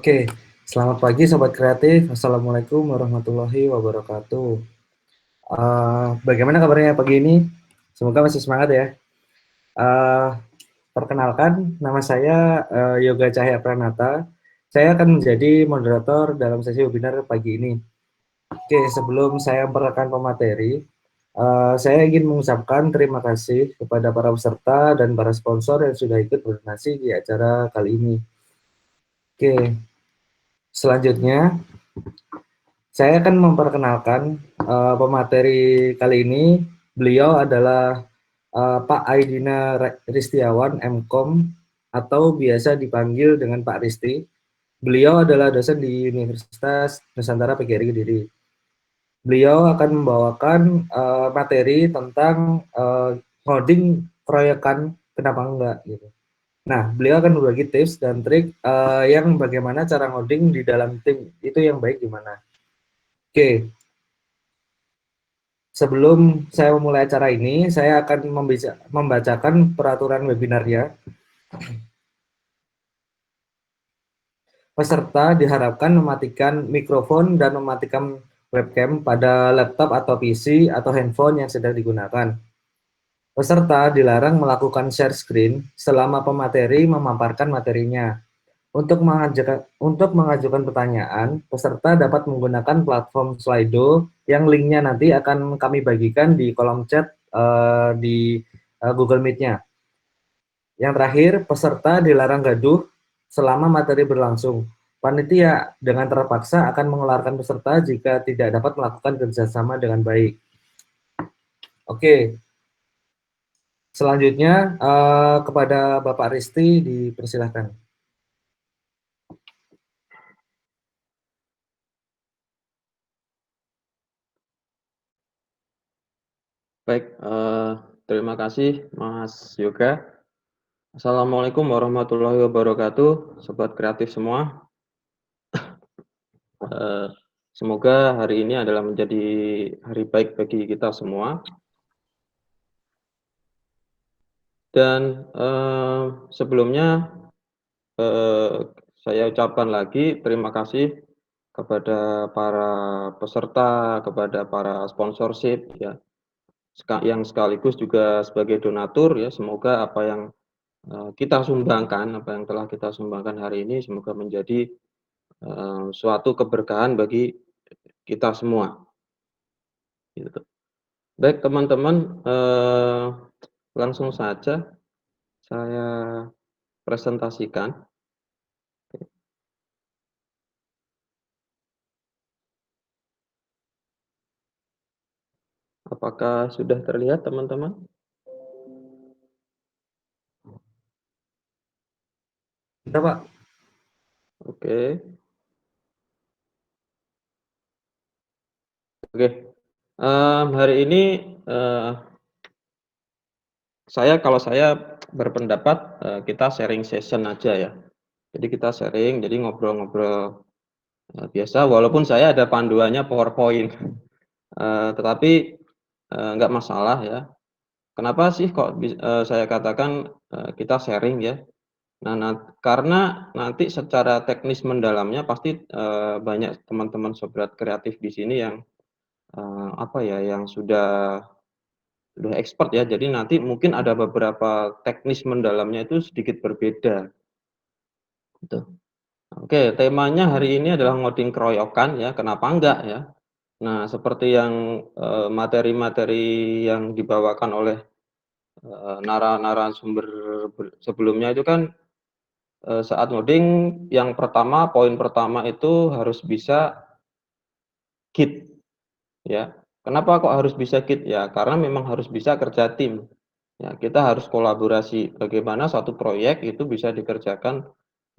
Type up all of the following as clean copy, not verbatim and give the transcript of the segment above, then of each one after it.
Oke, selamat pagi Sobat Kreatif. Assalamualaikum warahmatullahi wabarakatuh. Bagaimana kabarnya pagi ini? Semoga masih semangat ya. Eh, Perkenalkan, nama saya Yoga Cahya Pranata. Saya akan menjadi moderator dalam sesi webinar pagi ini. Oke, sebelum saya memperkenalkan pemateri, saya ingin mengucapkan terima kasih kepada para peserta dan para sponsor yang sudah ikut berdonasi di acara kali ini. Oke, selanjutnya saya akan memperkenalkan pemateri kali ini. Beliau adalah Pak Aidina Ristiawan, MKom, atau biasa dipanggil dengan Pak Risti. Beliau adalah dosen di Universitas Nusantara PGRI Kediri. Beliau akan membawakan materi tentang coding proyekan, kenapa enggak gitu. Nah, beliau akan berbagi tips dan trik yang bagaimana cara ngoding di dalam tim itu yang baik gimana. Oke, sebelum saya memulai acara ini, saya akan membacakan peraturan webinarnya. Peserta diharapkan mematikan mikrofon dan mematikan webcam pada laptop atau PC atau handphone yang sedang digunakan. Peserta dilarang melakukan share screen selama pemateri memaparkan materinya. Untuk mengajukan pertanyaan, peserta dapat menggunakan platform Slido yang linknya nanti akan kami bagikan di kolom chat di Google Meet-nya. Yang terakhir, peserta dilarang gaduh selama materi berlangsung. Panitia dengan terpaksa akan mengeluarkan peserta jika tidak dapat melakukan kerjasama dengan baik. Oke, selanjutnya kepada Bapak Risti dipersilahkan. Baik, terima kasih Mas Yoga. Assalamualaikum warahmatullahi wabarakatuh, Sobat Kreatif semua. Eh, Semoga hari ini adalah menjadi hari baik bagi kita semua. Dan sebelumnya saya ucapkan lagi terima kasih kepada para peserta, kepada para sponsorship ya, yang sekaligus juga sebagai donatur ya. Semoga apa yang kita sumbangkan, apa yang telah kita sumbangkan hari ini semoga menjadi suatu keberkahan bagi kita semua, gitu. Baik teman-teman, langsung saja saya presentasikan. Apakah sudah terlihat teman-teman? Kita Pak. Oke. Oke. Hari ini kalau saya berpendapat kita sharing session aja ya. Jadi kita sharing, jadi ngobrol-ngobrol biasa. Walaupun saya ada panduannya PowerPoint, tetapi nggak masalah ya. Kenapa sih kok saya katakan kita sharing ya? Nah, karena nanti secara teknis mendalamnya pasti banyak teman-teman sobat kreatif di sini yang yang sudah expert ya. Jadi nanti mungkin ada beberapa teknis mendalamnya itu sedikit berbeda, gitu. Oke, temanya hari ini adalah ngoding keroyokan ya. Kenapa enggak ya? Nah, seperti yang materi-materi yang dibawakan oleh narasumber sebelumnya itu kan saat ngoding yang pertama, poin pertama itu harus bisa Git ya. Kenapa kok harus bisa Git? Ya karena memang harus bisa kerja tim. Ya, kita harus kolaborasi. Bagaimana satu proyek itu bisa dikerjakan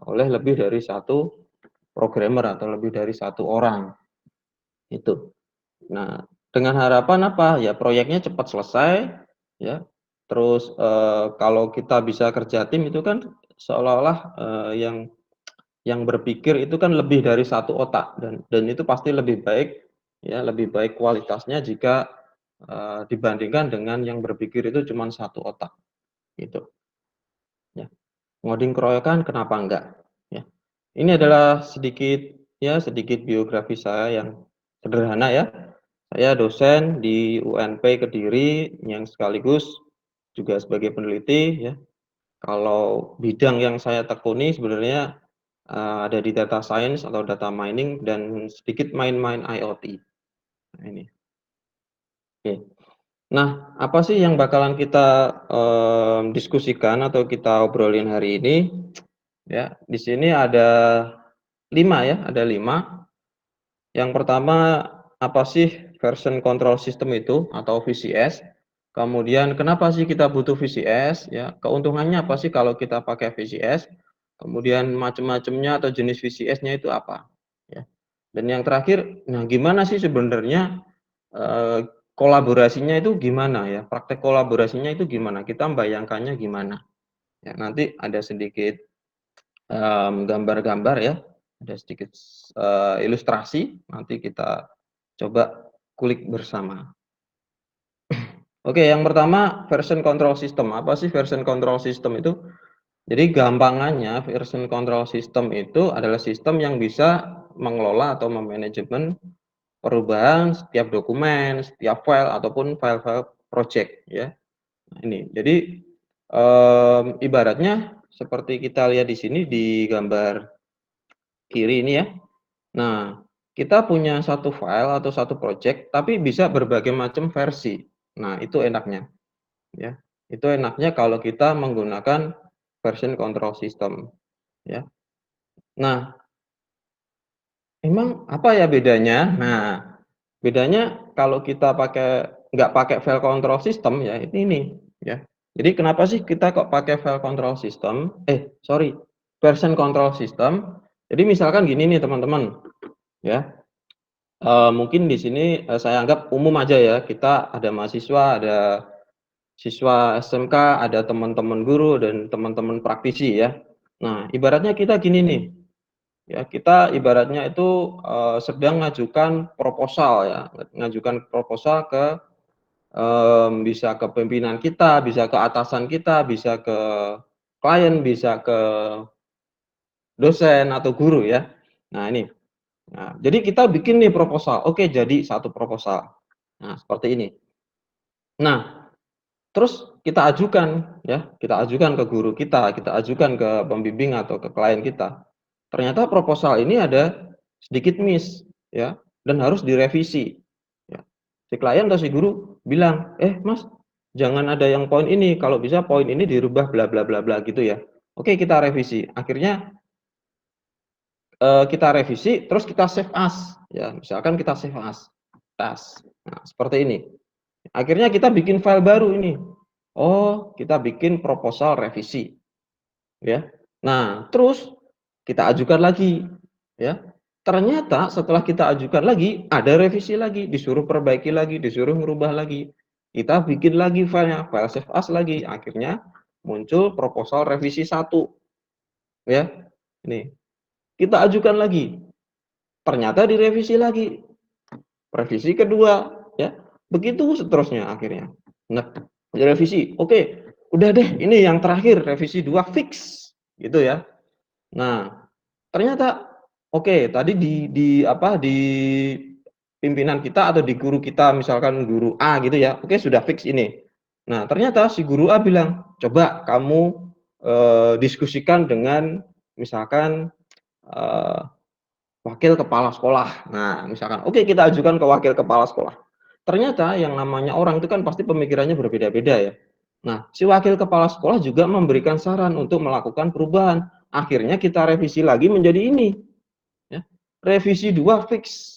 oleh lebih dari satu programmer atau lebih dari satu orang. Itu. Nah, dengan harapan apa? Ya proyeknya cepat selesai ya. Terus kalau kita bisa kerja tim itu kan seolah-olah yang berpikir itu kan lebih dari satu otak dan itu pasti lebih baik ya, lebih baik kualitasnya jika dibandingkan dengan yang berpikir itu cuma satu otak, gitu. Ya. Ngoding keroyokan kenapa enggak? Ya. ini adalah sedikit biografi saya yang sederhana ya. Saya dosen di UNP Kediri yang sekaligus juga sebagai peneliti ya. Kalau bidang yang saya tekuni sebenarnya, ada di data science atau data mining dan sedikit main-main IoT. Nah ini, oke. Nah, apa sih yang bakalan kita, diskusikan atau kita obrolin hari ini? Ya, di sini ada 5 ya, ada 5. Yang pertama, apa sih version control system itu atau VCS? Kemudian kenapa sih kita butuh VCS ya? Keuntungannya apa sih kalau kita pakai VCS? Kemudian macam-macamnya atau jenis VCS-nya itu apa? Ya. Dan yang terakhir, nah gimana sih sebenarnya kolaborasinya itu gimana ya? Praktek kolaborasinya itu gimana? Kita membayangkannya gimana? Ya, nanti ada sedikit gambar-gambar ya, ada sedikit, ilustrasi, nanti kita coba kulik bersama. Oke, yang pertama version control system. Apa sih version control system itu? Jadi gampangannya version control system itu adalah sistem yang bisa mengelola atau memanajemen perubahan setiap dokumen, setiap file ataupun file-file project ya. Nah ini, jadi, ibaratnya seperti kita lihat di sini di gambar kiri ini ya. Nah, kita punya satu file atau satu project, tapi bisa berbagai macam versi. Nah, itu enaknya, ya. Itu enaknya kalau kita menggunakan version control system, ya. Nah, emang apa ya bedanya? Nah, bedanya kalau kita nggak pakai file control system ya ini, ya. Jadi kenapa sih kita kok pakai file control system? Sorry, version control system. Jadi misalkan gini nih teman-teman, ya. Mungkin di sini, saya anggap umum aja ya, kita ada mahasiswa, ada siswa SMK, ada teman-teman guru dan teman-teman praktisi ya. Nah, ibaratnya kita gini nih, ya kita ibaratnya itu, sedang ngajukan proposal ya, ngajukan proposal ke, bisa ke pimpinan kita, bisa ke atasan kita, bisa ke klien, bisa ke dosen atau guru ya. Nah ini, nah jadi kita bikin nih proposal, oke jadi satu proposal. Nah seperti ini. Nah, terus kita ajukan ya, kita ajukan ke guru kita ajukan ke pembimbing atau ke klien kita. Ternyata proposal ini ada sedikit miss ya, dan harus direvisi ya. Si klien atau si guru bilang, Mas, jangan ada yang poin ini, kalau bisa poin ini dirubah bla bla bla bla," gitu ya. Oke, kita revisi. Akhirnya, kita revisi terus kita save as, ya misalkan kita save as. Nah, seperti ini. Akhirnya kita bikin file baru ini. Oh, kita bikin proposal revisi, ya. Nah, terus kita ajukan lagi, ya. Ternyata setelah kita ajukan lagi, ada revisi lagi, disuruh perbaiki lagi, disuruh merubah lagi. Kita bikin lagi filenya, file save as lagi. Akhirnya muncul proposal revisi 1, ya. Ini, kita ajukan lagi, ternyata direvisi lagi. Revisi kedua, ya. Begitu seterusnya akhirnya. Nah, direvisi, oke, udah deh ini yang terakhir revisi 2 fix, gitu ya. Nah, ternyata oke, tadi di pimpinan kita atau di guru kita misalkan guru A gitu ya, oke sudah fix ini. Nah, ternyata si guru A bilang, "Coba kamu, diskusikan dengan misalkan, eee, wakil kepala sekolah." Nah, misalkan, oke kita ajukan ke wakil kepala sekolah. Ternyata yang namanya orang itu kan pasti pemikirannya berbeda-beda ya. Nah, si wakil kepala sekolah juga memberikan saran untuk melakukan perubahan. Akhirnya kita revisi lagi menjadi ini, ya. Revisi 2 fix,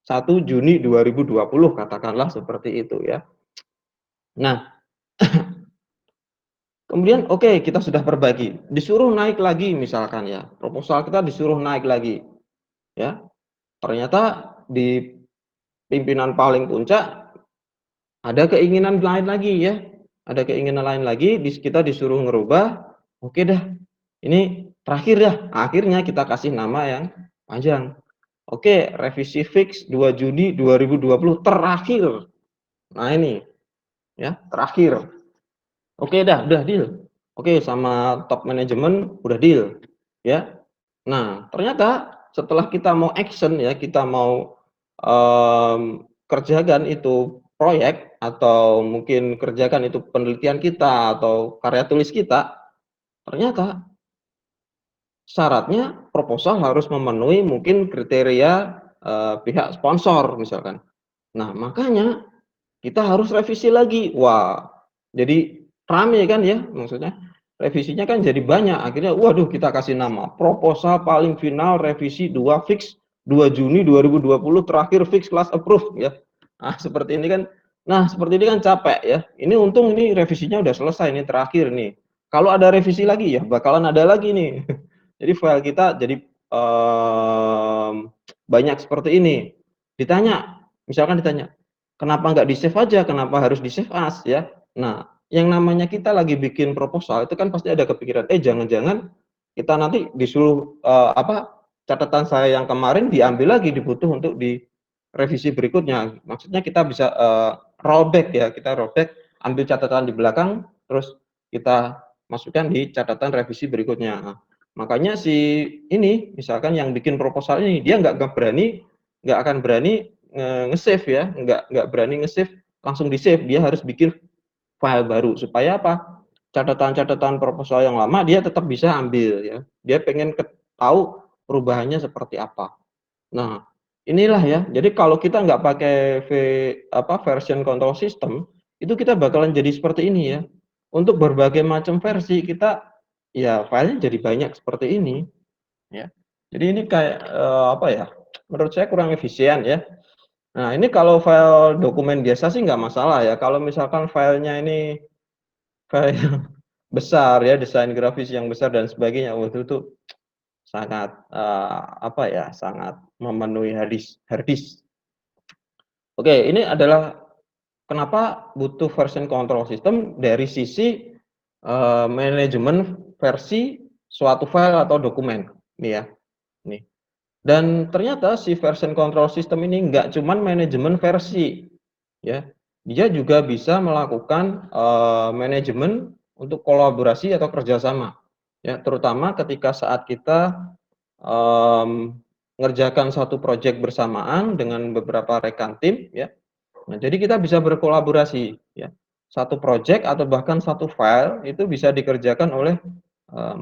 1 Juni 2020 katakanlah seperti itu ya. Nah, kemudian oke kita sudah perbaiki, disuruh naik lagi misalkan ya, proposal kita disuruh naik lagi, ya. Ternyata di pimpinan paling puncak ada keinginan lain lagi ya, ada keinginan lain lagi, kita disuruh ngerubah, oke dah, ini terakhir dah, akhirnya kita kasih nama yang panjang. Oke, revisi fix 2 Juni 2020 terakhir. Nah ini, ya, terakhir. Oke dah, udah deal. Oke, sama top manajemen udah deal, ya. Nah, ternyata setelah kita mau action ya, kita mau, kerjakan itu proyek atau mungkin kerjakan itu penelitian kita atau karya tulis kita, ternyata syaratnya proposal harus memenuhi mungkin kriteria, pihak sponsor misalkan. Nah, makanya kita harus revisi lagi. Wah, jadi rame kan ya, maksudnya revisinya kan jadi banyak, akhirnya waduh kita kasih nama, proposal paling final revisi 2 fix 2 Juni 2020 terakhir fix class approve ya. Nah, seperti ini kan seperti ini kan capek ya. Ini untung ini revisinya udah selesai nih, terakhir nih. Kalau ada revisi lagi ya bakalan ada lagi nih. Jadi file kita jadi, banyak seperti ini. Misalkan ditanya, "Kenapa nggak di-save aja? Kenapa harus di-save as?" Ya. Nah, yang namanya kita lagi bikin proposal itu kan pasti ada kepikiran, jangan-jangan kita nanti disuruh, catatan saya yang kemarin diambil lagi, dibutuh untuk direvisi berikutnya. Maksudnya kita bisa, rollback ya, kita rollback, ambil catatan di belakang, terus kita masukkan di catatan revisi berikutnya. Nah, makanya si ini, misalkan yang bikin proposal ini, dia nggak akan berani nge-save ya, nggak berani nge-save langsung di-save, dia harus bikin file baru supaya apa? Catatan-catatan proposal yang lama dia tetap bisa ambil ya. Dia pengen tahu perubahannya seperti apa. Nah, inilah ya. Jadi kalau kita nggak pakai version control system, itu kita bakalan jadi seperti ini ya. Untuk berbagai macam versi kita ya filenya jadi banyak seperti ini ya. Jadi ini kayak menurut saya kurang efisien ya. Nah, ini kalau file dokumen biasa sih nggak masalah ya. Kalau misalkan filenya ini file yang besar ya, desain grafis yang besar dan sebagainya, itu sangat, sangat memenuhi hard disk. Oke, ini adalah kenapa butuh version control system dari sisi, manajemen versi suatu file atau dokumen, nih ya, nih. Dan ternyata si version control system ini nggak cuman manajemen versi, ya. Dia juga bisa melakukan, manajemen untuk kolaborasi atau kerjasama, ya. Terutama ketika saat kita, ngerjakan satu project bersamaan dengan beberapa rekan tim, ya. Nah, jadi kita bisa berkolaborasi, ya. Satu project atau bahkan satu file itu bisa dikerjakan oleh,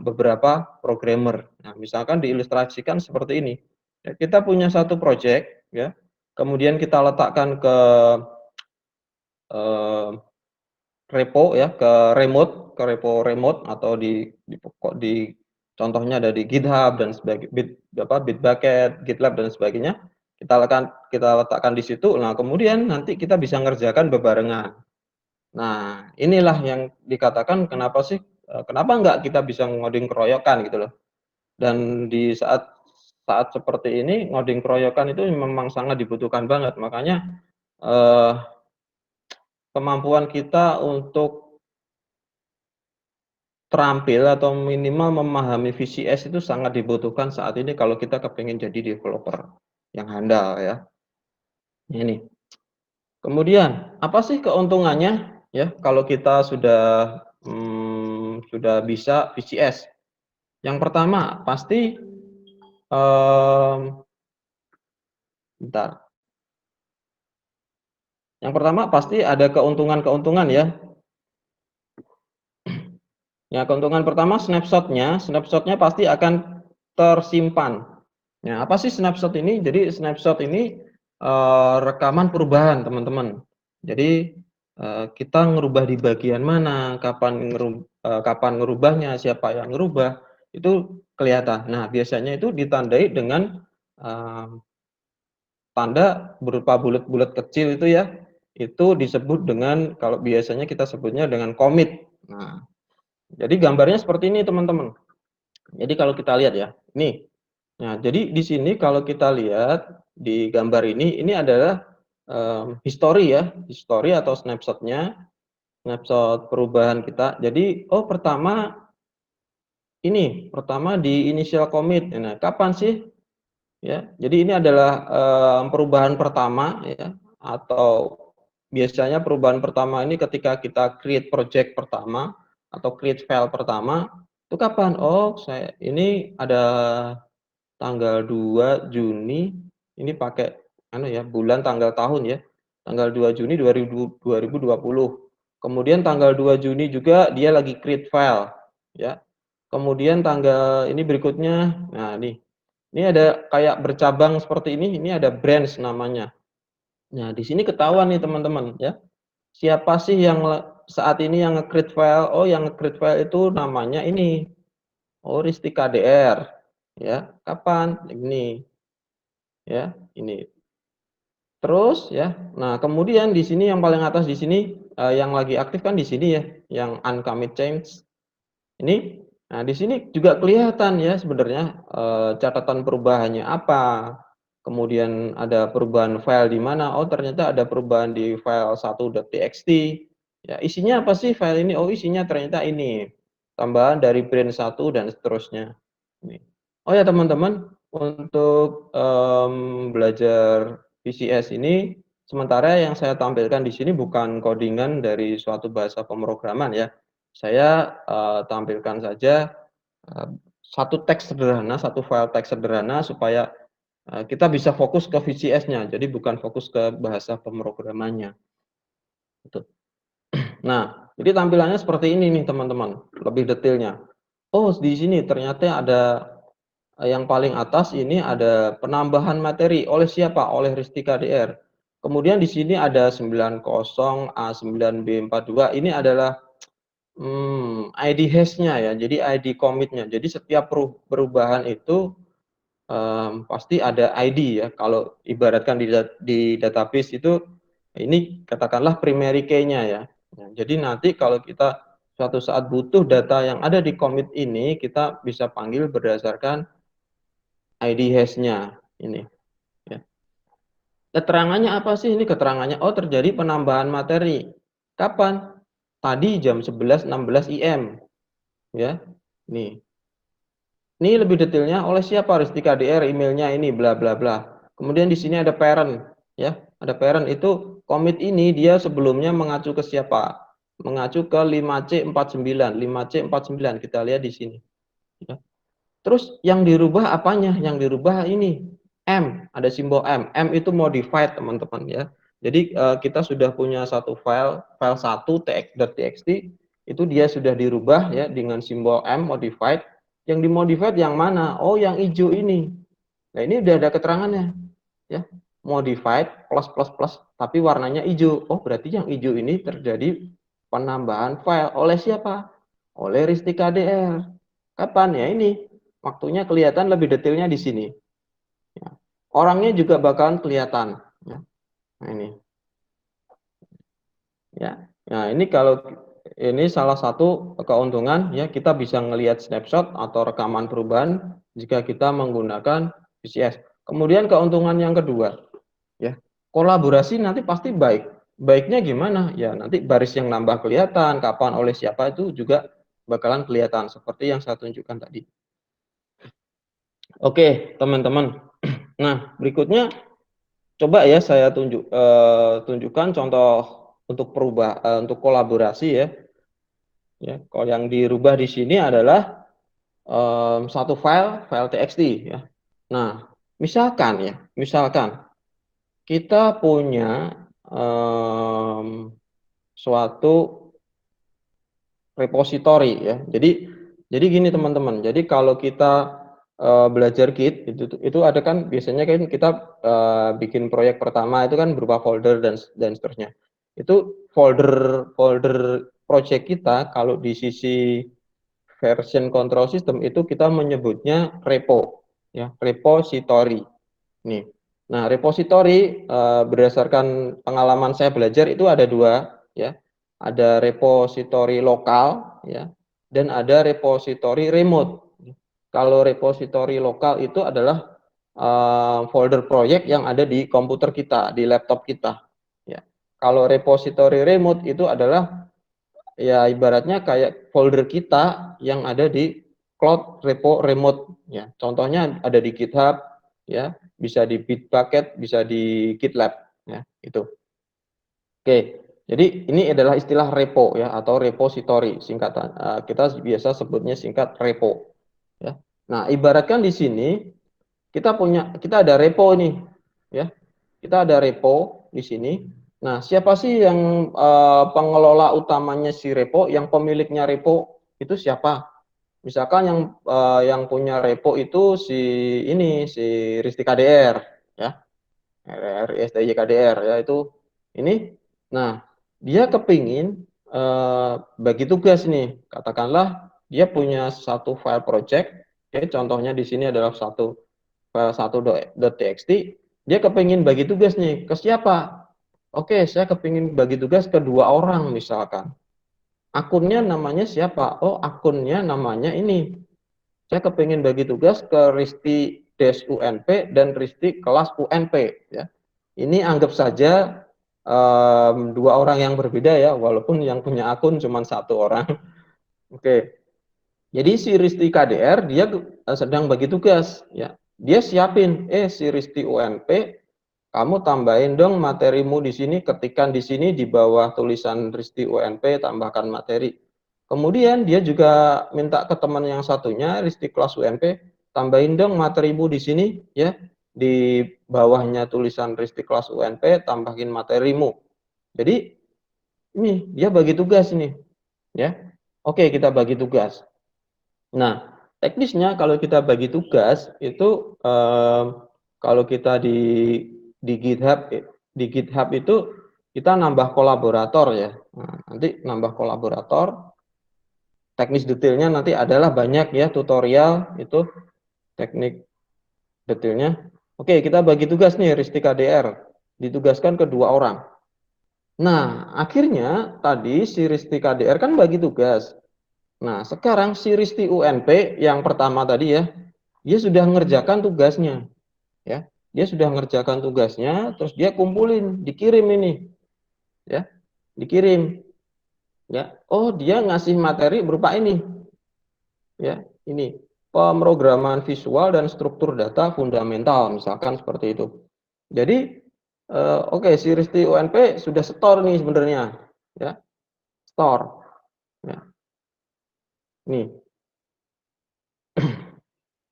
beberapa programmer. Nah, misalkan diilustrasikan seperti ini, ya, kita punya satu project, ya, kemudian kita letakkan ke, eee, repo ya, ke repo remote atau di contohnya ada di GitHub dan Bitbucket, GitLab dan sebagainya. Kita letakkan di situ, nah kemudian nanti kita bisa ngerjakan bebarengan. Nah, inilah yang dikatakan kenapa nggak kita bisa ngoding keroyokan gitu loh. Dan di saat saat seperti ini ngoding keroyokan itu memang sangat dibutuhkan banget. Makanya, eee, kemampuan kita untuk terampil atau minimal memahami VCS itu sangat dibutuhkan saat ini kalau kita kepengen jadi developer yang handal ya. Ini. Kemudian, apa sih keuntungannya ya kalau kita sudah bisa VCS? Yang pertama pasti, mmm, bentar, yang pertama pasti ada keuntungan-keuntungan ya. Ya, keuntungan pertama snapshot-nya pasti akan tersimpan. Nah, apa sih snapshot ini? Jadi snapshot ini, rekaman perubahan teman-teman. Jadi, kita ngerubah di bagian mana, kapan ngerubahnya, siapa yang ngerubah, itu kelihatan. Nah, biasanya itu ditandai dengan, eee, tanda berupa bulet-bulet kecil itu ya, itu disebut dengan kalau biasanya kita sebutnya dengan commit. Nah, jadi gambarnya seperti ini teman-teman. Jadi kalau kita lihat ya, nih. Nah, jadi di sini kalau kita lihat di gambar ini adalah, history ya, history atau snapshot-nya, snapshot perubahan kita. Jadi, pertama di initial commit. Nah, kapan sih ya? Jadi ini adalah, perubahan pertama ya, atau biasanya perubahan pertama ini ketika kita create project pertama atau create file pertama, itu kapan? Oh, ini ada tanggal 2 Juni, ini pakai anu ya, bulan tanggal tahun ya. Tanggal 2 Juni 2020. Kemudian tanggal 2 Juni juga dia lagi create file ya. Kemudian tanggal ini berikutnya, nah nih. Ini ada kayak bercabang seperti ini ada branch namanya. Nah, di sini ketahuan nih teman-teman ya. Siapa sih yang saat ini yang nge-create file? Oh, yang nge-create file itu namanya ini. Oh, Ristika DR. Ya, kapan? Ini. Ya, ini. Terus ya. Nah, kemudian di sini yang paling atas di sini yang lagi aktif kan di sini ya, yang uncommit change. Ini. Nah, di sini juga kelihatan ya sebenarnya catatan perubahannya apa. Kemudian ada perubahan file di mana? Oh, ternyata ada perubahan di file 1.txt. Ya, isinya apa sih file ini? Oh, isinya ternyata ini. Tambahan dari brand 1 dan seterusnya. Ini. Oh ya teman-teman, untuk belajar VCS ini sementara yang saya tampilkan di sini bukan codingan dari suatu bahasa pemrograman ya. Saya tampilkan saja satu teks sederhana, satu file teks sederhana supaya kita bisa fokus ke VCS-nya, jadi bukan fokus ke bahasa pemrogramannya. Gitu. Nah, jadi tampilannya seperti ini nih teman-teman, lebih detailnya. Oh, di sini ternyata ada yang paling atas ini ada penambahan materi oleh siapa? Oleh Ristika DR. Kemudian di sini ada 90A9B42 ini adalah ID hash-nya ya, jadi ID commit-nya. Jadi setiap perubahan itu pasti ada ID ya. Kalau ibaratkan di database itu ini katakanlah primary key-nya ya. Nah, jadi nanti kalau kita suatu saat butuh data yang ada di commit ini, kita bisa panggil berdasarkan ID hash-nya ini ya. Keterangannya apa sih ini keterangannya? Oh, terjadi penambahan materi. Kapan? Tadi jam 11.16 IM ya. Nih. Ini lebih detailnya oleh siapa? Ristika DR, emailnya ini bla bla bla. Kemudian di sini ada parent ya. Ada parent itu commit ini dia sebelumnya mengacu ke siapa? Mengacu ke 5C49, 5C49 kita lihat di sini ya. Terus yang dirubah apanya? Yang dirubah ini M, ada simbol M. M itu modified teman-teman ya. Jadi kita sudah punya satu file 1 txt itu dia sudah dirubah ya dengan simbol M modified. Yang dimodified yang mana? Oh, yang hijau ini. Nah, ini udah ada keterangannya ya. Modified plus plus plus tapi warnanya hijau. Oh, berarti yang hijau ini terjadi penambahan file oleh siapa? Oleh Ristika DR. Kapan ya ini? Waktunya kelihatan lebih detailnya di sini. Ya. Orangnya juga bakalan kelihatan. Ya. Nah ini. Ya. Nah ini kalau ini salah satu keuntungan ya kita bisa melihat snapshot atau rekaman perubahan jika kita menggunakan VCS. Kemudian keuntungan yang kedua, ya kolaborasi nanti pasti baik. Baiknya gimana? Ya nanti baris yang nambah kelihatan, kapan oleh siapa itu juga bakalan kelihatan seperti yang saya tunjukkan tadi. Oke, teman-teman. Nah, berikutnya coba ya saya tunjukkan contoh untuk untuk kolaborasi ya. Ya, kalau yang dirubah di sini adalah satu file txt ya. Nah, misalkan kita punya suatu repository ya. Jadi gini teman-teman. Jadi kalau kita belajar Git itu ada kan biasanya kan kita bikin proyek pertama itu kan berupa folder dan seterusnya. Itu folder folder project kita kalau di sisi version control system itu kita menyebutnya repo ya, repository. Nih. Nah, repository berdasarkan pengalaman saya belajar itu ada dua ya. Ada repository lokal ya dan ada repository remote. Kalau repository lokal itu adalah folder proyek yang ada di komputer kita, di laptop kita ya. Kalau repository remote itu adalah ya ibaratnya kayak folder kita yang ada di cloud repo remote ya. Contohnya ada di GitHub ya, bisa di Bitbucket, bisa di GitLab ya, itu. Oke. Jadi ini adalah istilah repo ya atau repository singkatan. Kita biasa sebutnya singkat repo ya. Nah, ibaratkan di sini kita ada repo ini, ya. Kita ada repo di sini. Nah, siapa sih yang pengelola utamanya si repo, yang pemiliknya repo itu siapa? Misalkan yang punya repo itu si Risti KDR, ya. RISTY KDR, ya, itu ini. Nah, dia kepingin bagi tugas nih. Katakanlah dia punya satu file project, oke, contohnya di sini adalah file 1.txt. Dia kepingin bagi tugas nih ke siapa? Oke, saya kepingin bagi tugas ke 2 orang misalkan. Akunnya namanya siapa? Oh, akunnya namanya ini. Saya kepingin bagi tugas ke Risti UNP dan Risti kelas UNP, ya. Ini anggap saja 2 orang yang berbeda, ya, walaupun yang punya akun cuma 1 orang. Oke. Jadi si Risti KDR dia sedang bagi tugas, ya. Dia siapin, si Risti UNP, kamu tambahin dong materimu di sini, ketikkan di sini di bawah tulisan Risti UNP, tambahkan materi. Kemudian dia juga minta ke teman yang satunya, Risti kelas UNP, tambahin dong materimu di sini, ya. Di bawahnya tulisan Risti kelas UNP, tambahin materimu. Jadi ini dia bagi tugas ini, ya. Oke, kita bagi tugas. Nah, teknisnya kalau kita bagi tugas itu kalau kita di GitHub itu kita nambah kolaborator, ya. Nah, nanti nambah kolaborator. Teknis detailnya nanti adalah banyak, ya, tutorial itu teknik detailnya. Oke, kita bagi tugas nih Risti KDR, ditugaskan ke 2 orang. Nah, akhirnya tadi si Risti KDR kan bagi tugas. Nah, sekarang si Risti UNP yang pertama tadi, ya, dia sudah mengerjakan tugasnya, ya. Dia sudah mengerjakan tugasnya, terus dia kumpulin, dikirim ini, ya, dikirim, ya. Oh, dia ngasih materi berupa ini, ya, ini pemrograman visual dan struktur data fundamental, misalkan seperti itu. Jadi, oke, si Risti UNP sudah store nih sebenarnya, ya, store, ya. Nih.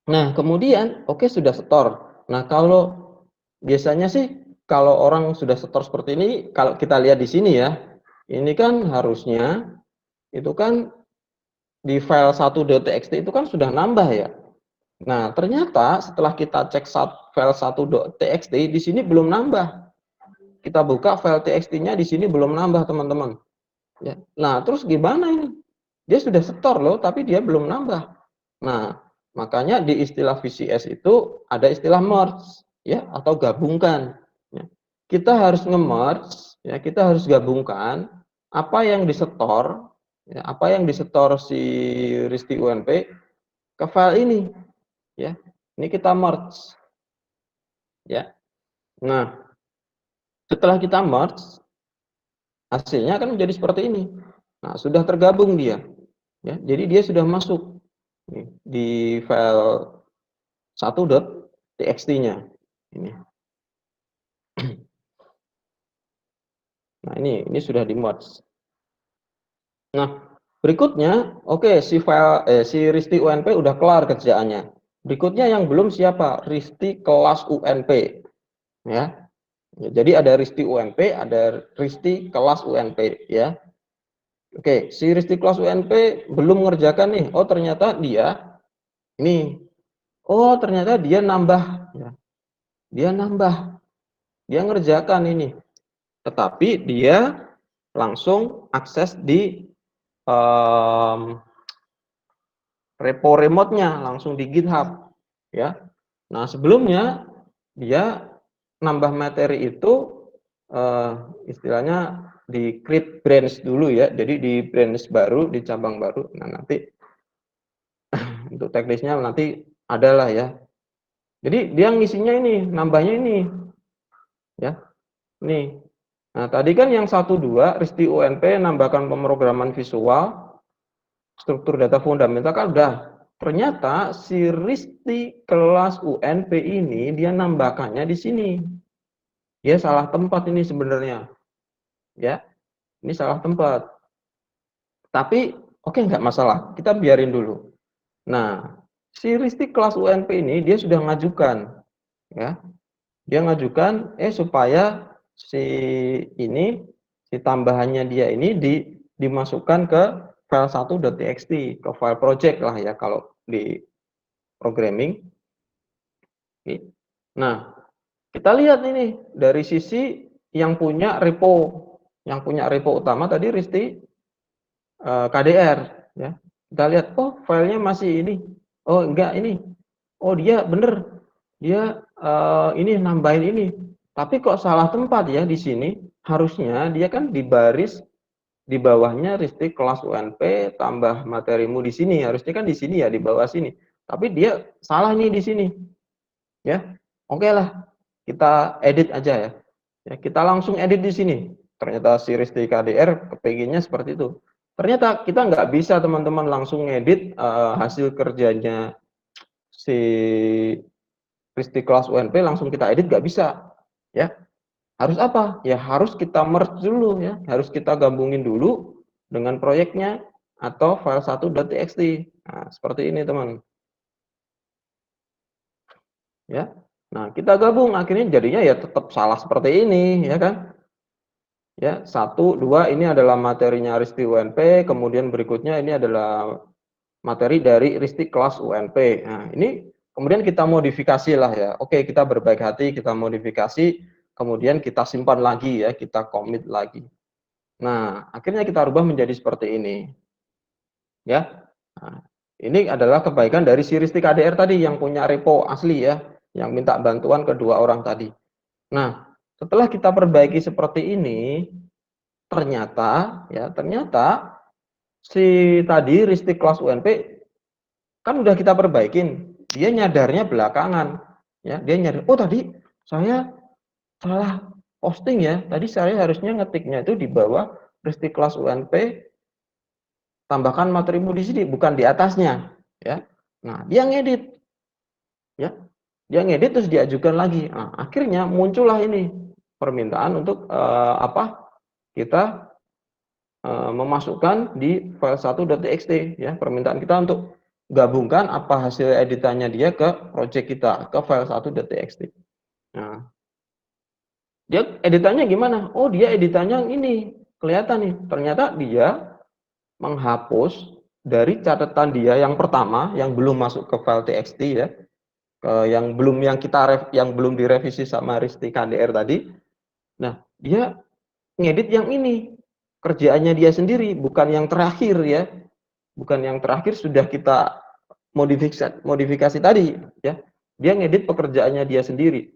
Nah, kemudian oke, sudah setor. Nah, kalau biasanya sih kalau orang sudah setor seperti ini, kalau kita lihat di sini, ya, ini kan harusnya itu kan di file 1.txt itu kan sudah nambah, ya. Nah, ternyata setelah kita cek file 1.txt di sini belum nambah. Kita buka file txt-nya di sini belum nambah, teman-teman. Ya. Nah, terus gimana ini? Dia sudah setor loh, tapi dia belum nambah. Nah, makanya di istilah VCS itu ada istilah merge, ya, atau gabungkan. Ya. Kita harus nge-merge, ya, kita harus gabungkan apa yang disetor, ya, apa yang disetor si Risti UNP ke file ini, ya. Ini kita merge, ya. Nah, setelah kita merge, hasilnya akan menjadi seperti ini. Nah, sudah tergabung dia, ya. Jadi dia sudah masuk nih, di file 1.txt-nya ini. Nah, ini sudah di merge. Nah, berikutnya, oke, si Risti UNP udah kelar kerjaannya. Berikutnya yang belum siapa? Risti kelas UNP, ya. Jadi ada Risti UNP, ada Risti kelas UNP, ya. Oke, si Risti kelas UNP belum mengerjakan nih. Oh, ternyata dia ini. Oh, ternyata dia nambah, ya. Dia nambah. Dia ngerjakan ini. Tetapi dia langsung akses di repo remote-nya, langsung di GitHub, ya. Nah, sebelumnya dia nambah materi itu istilahnya di create branch dulu, ya. Jadi di branch baru, di cabang baru. Nah, nanti untuk teknisnya nanti adalah, ya. Jadi dia ngisinya ini, nambahnya ini, ya. Nih. Nah, tadi kan yang 1.2 Risti UNP nambahkan pemrograman visual, struktur data fundamental kan udah. Ternyata si Risti kelas UNP ini dia nambahkannya di sini. Dia salah tempat ini sebenarnya, ya. Ini salah tempat. Tapi oke, nggak masalah. Kita biarin dulu. Nah, si Risti kelas UNP ini dia sudah ngajukan, ya. Dia ngajukan, supaya si ini, si tambahannya dia ini dimasukkan ke file 1.txt, ke file project lah ya kalau di programming. Nah, kita lihat ini dari sisi yang punya repo utama tadi Risti KDR, ya. Kita lihat, oh filenya masih ini, oh enggak ini, oh dia bener, dia ini nambahin ini, tapi kok salah tempat ya di sini. Harusnya dia kan di baris di bawahnya Risti kelas UNP tambah materimu di sini, harusnya kan di sini ya, di bawah sini. Tapi dia salah nih di sini, ya. Oke lah, kita edit aja ya. Ya, kita langsung edit di sini. Ternyata si Risti KDR kepengennya seperti itu. Ternyata kita nggak bisa teman-teman langsung ngedit hasil kerjanya si Risti kelas UNP langsung kita edit, nggak bisa. Ya, harus apa? Ya harus kita merge dulu ya, harus kita gabungin dulu dengan proyeknya atau file 1.txt. Nah, seperti ini teman. Ya. Nah, kita gabung akhirnya jadinya ya tetap salah seperti ini, ya kan? Ya, 1, 2 ini adalah materinya Risti UNP, kemudian berikutnya ini adalah materi dari Risti kelas UNP. Nah, ini kemudian kita modifikasi lah ya. Oke, kita berbaik hati, kita modifikasi, kemudian kita simpan lagi ya, kita commit lagi. Nah, akhirnya kita rubah menjadi seperti ini. Ya. Nah, ini adalah kebaikan dari si Risti KDR tadi yang punya repo asli ya, yang minta bantuan kedua orang tadi. Nah, setelah kita perbaiki seperti ini, ternyata si tadi Risti kelas UNP kan udah kita perbaikin, dia nyadarnya belakangan, ya. Dia nyadar, oh tadi saya salah posting ya, tadi saya harusnya ngetiknya itu di bawah Risti kelas UNP tambahkan materimu di sini, bukan di atasnya, ya. Nah, dia ngedit, ya. Dia ngedit terus diajukan lagi. Nah, akhirnya muncullah ini permintaan untuk kita memasukkan di file 1.txt ya, permintaan kita untuk gabungkan apa hasil editannya dia ke project kita, ke file 1.txt. Nah, dia editannya gimana? Oh, dia editannya ini kelihatan nih, ternyata dia menghapus dari catatan dia yang pertama yang belum masuk ke file txt ya, yang belum direvisi sama Risti KDR tadi. Nah, dia ngedit yang ini, kerjaannya dia sendiri, bukan yang terakhir ya. Bukan yang terakhir sudah kita modifikasi tadi ya. Dia ngedit pekerjaannya dia sendiri.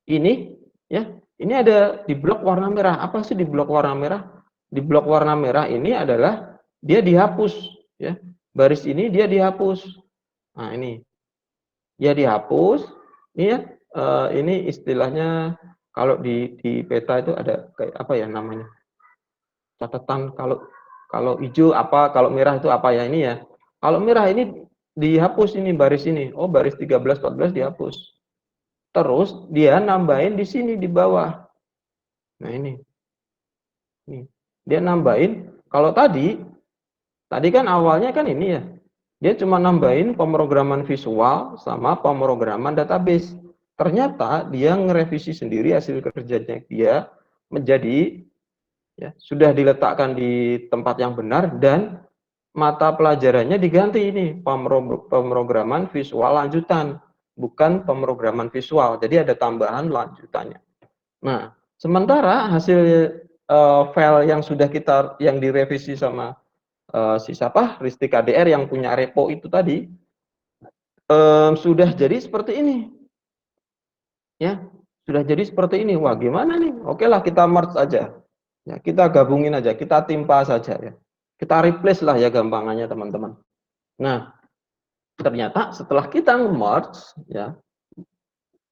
Ini ya, ini ada di blok warna merah. Apa sih di blok warna merah? Di blok warna merah ini adalah dia dihapus ya. Baris ini dia dihapus. Nah, ini. Dia dihapus. Ini ya, ini istilahnya kalau di peta itu ada kayak apa ya namanya? Catatan kalau hijau apa, kalau merah itu apa ya ini ya. Kalau merah ini dihapus ini baris ini. Oh, baris 13 14 dihapus. Terus dia nambahin di sini di bawah. Nah, ini. Nih. Dia nambahin kalau tadi kan awalnya kan ini ya. Dia cuma nambahin pemrograman visual sama pemrograman database. Ternyata dia ngerevisi sendiri hasil kerjanya dia menjadi ya, sudah diletakkan di tempat yang benar dan mata pelajarannya diganti ini pemrograman visual lanjutan, bukan pemrograman visual. Jadi ada tambahan lanjutannya. Nah, sementara hasil file yang sudah yang direvisi sama si siapa Risti KDR yang punya repo itu tadi sudah jadi seperti ini, ya sudah jadi seperti ini. Wah, gimana nih? Oke lah, kita merge aja. Ya, kita gabungin aja, kita timpa saja ya. Kita replace lah ya gampangannya teman-teman. Nah, ternyata setelah kita merge ya,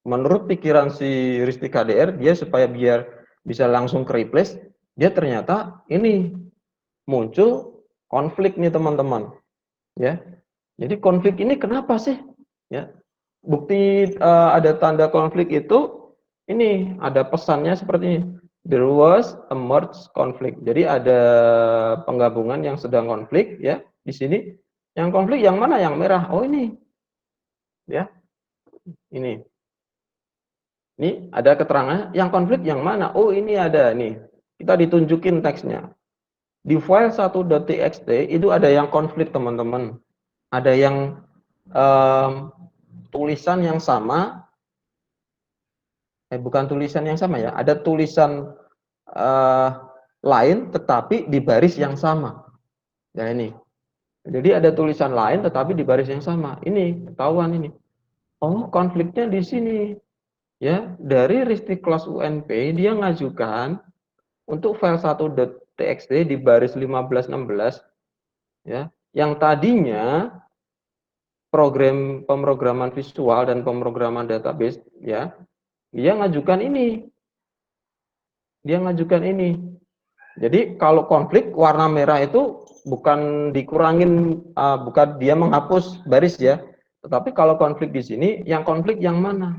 menurut pikiran si Risti KDR, dia supaya biar bisa langsung ke replace, dia ternyata ini muncul konflik nih teman-teman. Ya. Jadi konflik ini kenapa sih? Ya. Bukti ada tanda konflik itu ini ada pesannya seperti ini. There was a merge conflict. Jadi ada penggabungan yang sedang konflik ya di sini Yang konflik yang mana? Yang merah. Oh ini, ya, ini. Ini ada keterangan. Yang konflik yang mana? Oh ini ada nih. Kita ditunjukin teksnya. Di file 1.txt itu ada yang konflik teman-teman. Ada yang tulisan yang sama. Bukan tulisan yang sama ya. Ada tulisan lain tetapi di baris yang sama. Ya ini. Jadi ada tulisan lain tetapi di baris yang sama. Ini ketahuan ini. Oh, konfliknya di sini. Ya, dari Ristek kelas UNP dia ngajukan untuk file 1.txt di baris 1516 ya, yang tadinya program pemrograman visual dan pemrograman database ya, dia ngajukan ini. Dia ngajukan ini. Jadi kalau konflik warna merah itu bukan dikurangin, bukan dia menghapus baris ya, tetapi kalau konflik di sini, yang konflik yang mana?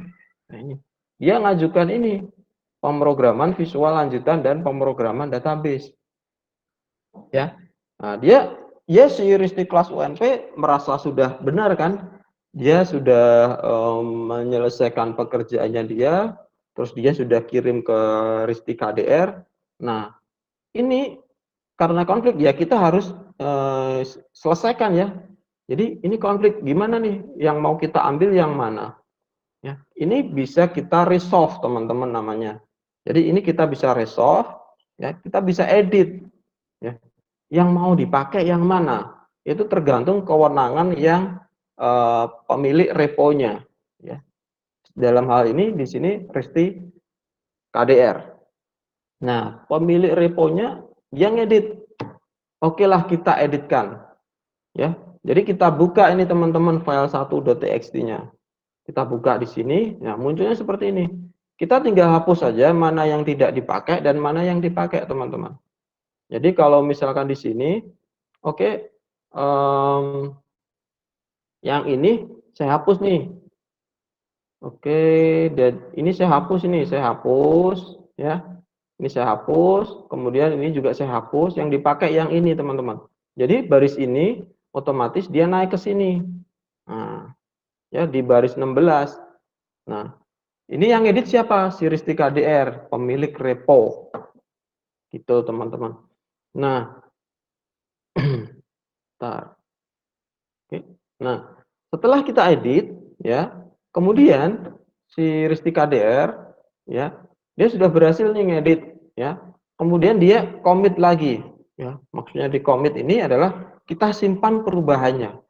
Nah, ini. Dia ngajukan ini, pemrograman visual lanjutan dan pemrograman database. Ya, nah, dia si Ristek kelas UNP merasa sudah benar kan? Dia sudah menyelesaikan pekerjaannya dia, terus dia sudah kirim ke Ristek KDR. Nah, ini karena konflik ya kita harus selesaikan ya. Jadi ini konflik gimana nih? Yang mau kita ambil yang mana? Ya, ini bisa kita resolve teman-teman namanya. Jadi ini kita bisa resolve, ya kita bisa edit. Ya. Yang mau dipakai yang mana? Itu tergantung kewenangan yang pemilik reponya. Ya. Dalam hal ini di sini Ristek KDR. Nah, pemilik reponya yang edit. Oke lah kita editkan. Ya. Jadi kita buka ini teman-teman file 1.txt-nya. Kita buka di sini, nah munculnya seperti ini. Kita tinggal hapus saja mana yang tidak dipakai dan mana yang dipakai, teman-teman. Jadi kalau misalkan di sini, oke, yang ini saya hapus nih. Oke, dan ini saya hapus ya. Ini saya hapus, kemudian ini juga saya hapus, yang dipakai yang ini, teman-teman. Jadi baris ini otomatis dia naik ke sini. Nah, ya di baris 16. Nah, ini yang edit siapa? Si Ristek KDR, pemilik repo. Gitu, teman-teman. Nah, bentar. Oke. Nah, setelah kita edit, ya, kemudian si Ristek KDR, ya, dia sudah berhasil nih ngedit, ya. Kemudian dia commit lagi, ya. Maksudnya di commit ini adalah kita simpan perubahannya.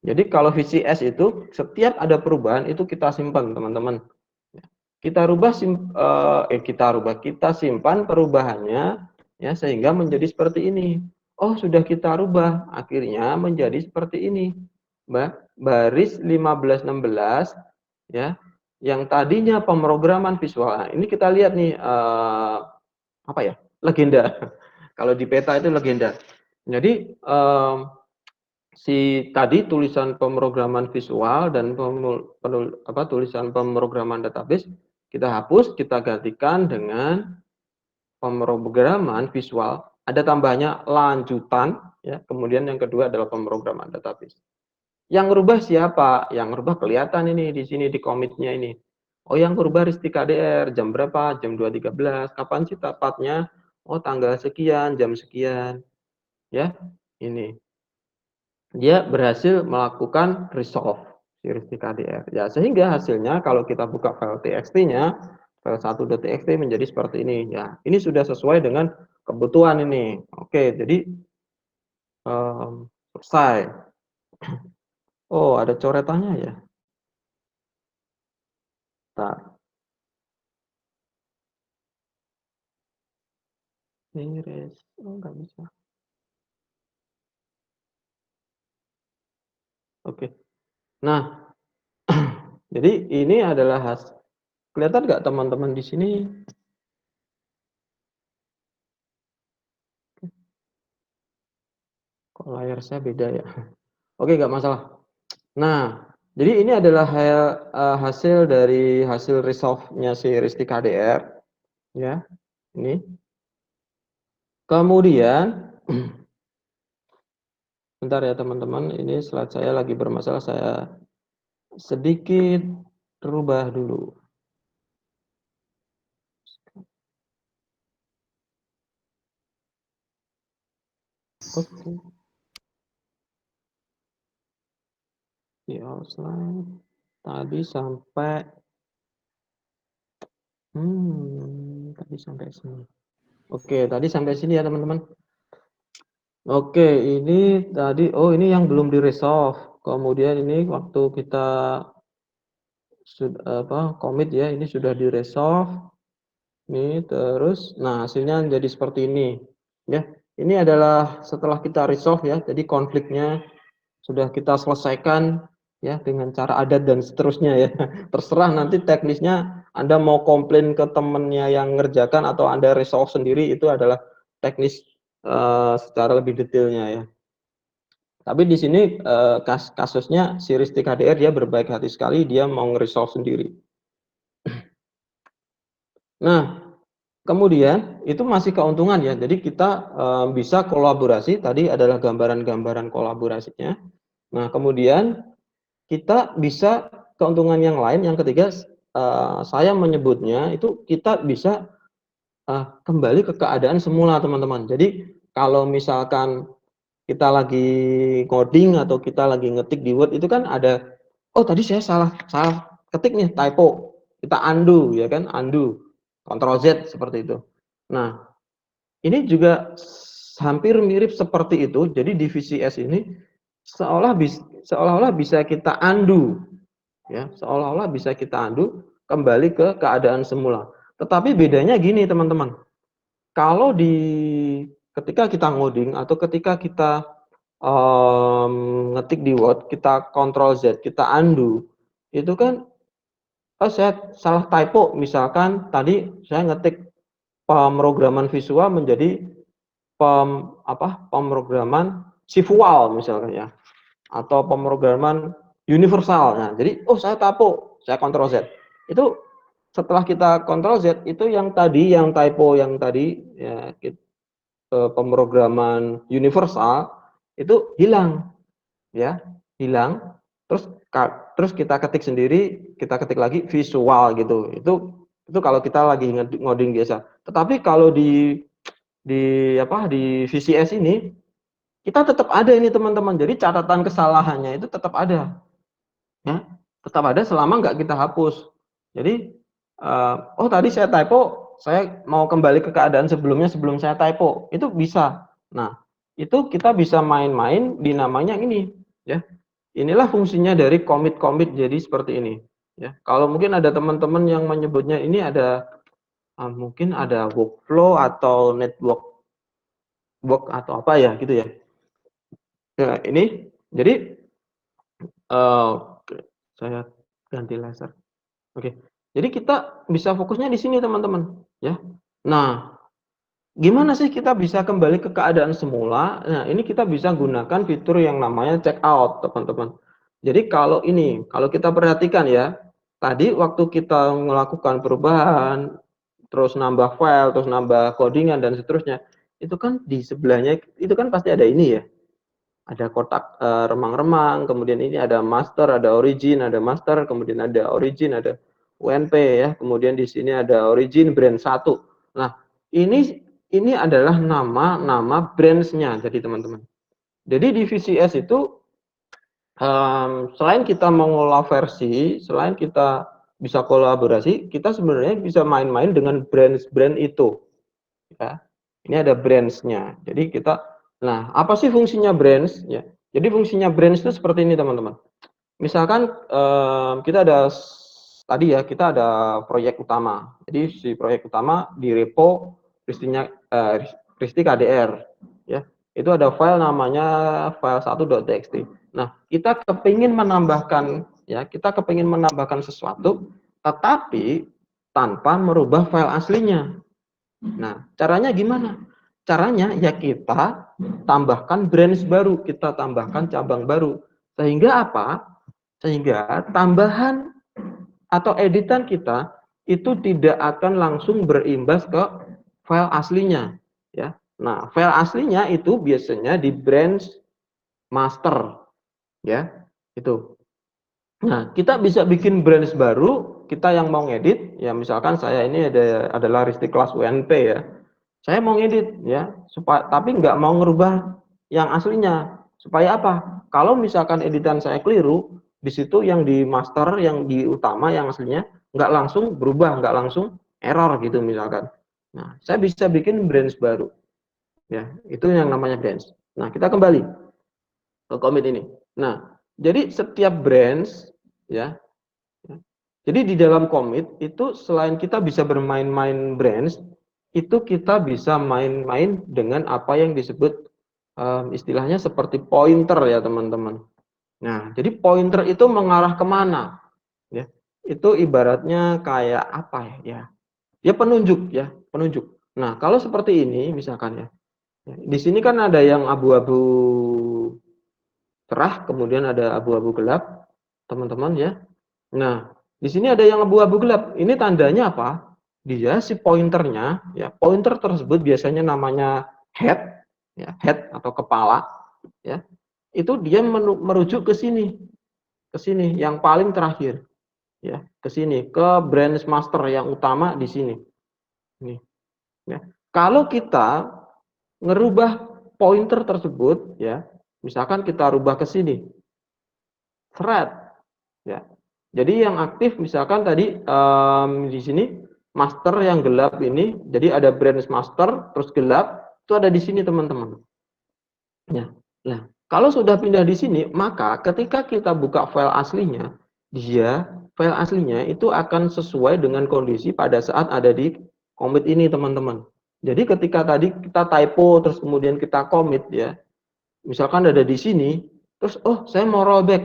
Jadi kalau VCS itu setiap ada perubahan itu kita simpan, teman-teman. Kita kita simpan perubahannya ya sehingga menjadi seperti ini. Oh, sudah kita rubah, akhirnya menjadi seperti ini. Baris 1516 ya. Yang tadinya pemrograman visual. Nah, ini kita lihat nih apa ya? Legenda. Kalau di peta itu legenda. Jadi si tadi tulisan pemrograman visual dan tulisan pemrograman database kita hapus, kita gantikan dengan pemrograman visual. Ada tambahnya lanjutan, ya. Kemudian yang kedua adalah pemrograman database. Yang rubah siapa? Yang rubah kelihatan ini di sini di komitnya ini. Oh, yang rubah Ristek KDR jam berapa? Jam 2.13. Kapan sih tepatnya? Oh, tanggal sekian, jam sekian. Ya, ini. Dia berhasil melakukan resolve si Ristek KDR. Ya, sehingga hasilnya kalau kita buka file txt-nya, file 1.txt menjadi seperti ini. Ya, ini sudah sesuai dengan kebutuhan ini. Oke, jadi selesai. Oh, ada coretannya ya. Bentar. Oh, nggak bisa. Oke. Nah, jadi ini adalah kelihatan nggak teman-teman di sini? Kok layar saya beda ya? Oke, nggak masalah. Nah, jadi ini adalah hasil dari hasil resolve-nya si Ristek KDR, ya. Ini. Kemudian Bentar ya teman-teman, ini slide saya lagi bermasalah, saya sedikit rubah dulu. Oke. Di slide tadi sampai tadi sampai sini. Oke, tadi sampai sini ya teman-teman. Oke, ini tadi ini yang belum di-resolve. Kemudian ini waktu kita commit ya, ini sudah di-resolve. Ini terus, nah hasilnya jadi seperti ini. Ya, ini adalah setelah kita resolve ya, jadi konfliknya sudah kita selesaikan ya dengan cara adat dan seterusnya ya. Terserah nanti teknisnya Anda mau komplain ke temennya yang ngerjakan atau Anda resolve sendiri, itu adalah teknis secara lebih detailnya ya. Tapi di sini kasusnya si Risti KDR dia berbaik hati sekali, dia mau nge-resolve sendiri. Nah, kemudian itu masih keuntungan ya. Jadi kita bisa kolaborasi, tadi adalah gambaran-gambaran kolaborasinya. Nah, kemudian kita bisa keuntungan yang lain, yang ketiga saya menyebutnya itu kita bisa kembali ke keadaan semula teman-teman. Jadi kalau misalkan kita lagi coding atau kita lagi ngetik di Word itu kan ada, oh tadi saya salah ketik nih, typo, kita undo ya kan, undo, Ctrl Z seperti itu. Nah, ini juga hampir mirip seperti itu. Jadi di VCS ini seolah-olah bisa kita undo ya, seolah-olah bisa kita undo kembali ke keadaan semula. Tetapi bedanya gini teman-teman. Kalau ketika kita ngoding atau ketika kita ngetik di Word, kita Ctrl Z, kita undo, itu kan saya salah typo, misalkan tadi saya ngetik pemrograman visual menjadi pemrograman visual misalkan ya, atau pemrograman universal. Nah, jadi saya typo, saya Ctrl Z. Itu setelah kita Ctrl Z itu yang typo yang tadi ya, pemrograman universal itu hilang ya, hilang. Terus kita ketik sendiri, kita ketik lagi visual gitu. Itu kalau kita lagi ngoding biasa. Tetapi kalau di VCS ini kita tetap ada ini teman-teman. Jadi catatan kesalahannya itu tetap ada. Ya, tetap ada selama nggak kita hapus. Jadi tadi saya typo, saya mau kembali ke keadaan sebelumnya sebelum saya typo, itu bisa. Nah, itu kita bisa main-main di namanya ini ya. Inilah fungsinya dari commit jadi seperti ini ya. Kalau mungkin ada teman-teman yang menyebutnya ini ada mungkin ada workflow atau network work atau apa ya gitu ya. Nah, ini jadi saya ganti laser. Oke. Jadi kita bisa fokusnya di sini teman-teman ya. Nah, gimana sih kita bisa kembali ke keadaan semula? Nah, ini kita bisa gunakan fitur yang namanya check out, teman-teman. Jadi kalau kita perhatikan ya, tadi waktu kita melakukan perubahan, terus nambah file, terus nambah codingan dan seterusnya, itu kan di sebelahnya itu kan pasti ada ini ya. Ada kotak remang-remang, kemudian ini ada master, ada origin, ada master, kemudian ada origin, ada UNP ya, kemudian di sini ada origin brand 1. Nah, ini adalah nama brands-nya jadi teman-teman. Jadi di VCS itu selain kita mengolah versi, selain kita bisa kolaborasi, kita sebenarnya bisa main-main dengan brand itu ya. Ini ada brands-nya. Jadi nah, apa sih fungsinya brands ya? Jadi fungsinya brands itu seperti ini teman-teman. Misalkan kita tadi ya, kita ada proyek utama. Jadi si proyek utama di repo Risti KDR ya. Itu ada file namanya file 1.txt. Nah, kita kepingin menambahkan sesuatu tetapi tanpa merubah file aslinya. Nah, caranya gimana? Caranya ya kita tambahkan branch baru, kita tambahkan cabang baru. Sehingga apa? Sehingga tambahan atau editan kita itu tidak akan langsung berimbas ke file aslinya ya. Nah, file aslinya itu biasanya di branch master, ya, itu. Nah, kita bisa bikin branch baru, kita yang mau ngedit, ya misalkan saya ini adalah Risti kelas UNP ya. Saya mau ngedit ya, tapi nggak mau ngerubah yang aslinya. Supaya apa? Kalau misalkan editan saya keliru, di situ yang di master, yang di utama, yang aslinya nggak langsung berubah, nggak langsung error gitu misalkan. Nah, saya bisa bikin branch baru. Ya, itu yang namanya branch. Nah, kita kembali ke commit ini. Nah, jadi setiap branch ya. Jadi di dalam commit itu selain kita bisa bermain-main branch, itu kita bisa main-main dengan apa yang disebut istilahnya seperti pointer ya teman-teman. Nah, jadi pointer itu mengarah kemana? Ya, itu ibaratnya kayak apa ya? Ya penunjuk ya, penunjuk. Nah, kalau seperti ini misalkan ya, di sini kan ada yang abu-abu cerah, kemudian ada abu-abu gelap, teman-teman ya. Nah, di sini ada yang abu-abu gelap. Ini tandanya apa? Dia si pointernya, ya pointer tersebut biasanya namanya head, ya head atau kepala, ya. Itu dia merujuk ke sini, yang paling terakhir, ya, ke sini, ke branch master yang utama di sini. Nih, ya. Kalau kita ngerubah pointer tersebut, ya, misalkan kita rubah ke sini, thread, ya. Jadi yang aktif misalkan tadi di sini master yang gelap ini, jadi ada branch master terus gelap itu ada di sini teman-teman. Ya. Nah, kalau sudah pindah di sini, maka ketika kita buka file aslinya, file aslinya itu akan sesuai dengan kondisi pada saat ada di commit ini teman-teman. Jadi ketika tadi kita typo terus kemudian kita commit ya, misalkan ada di sini, terus oh saya mau rollback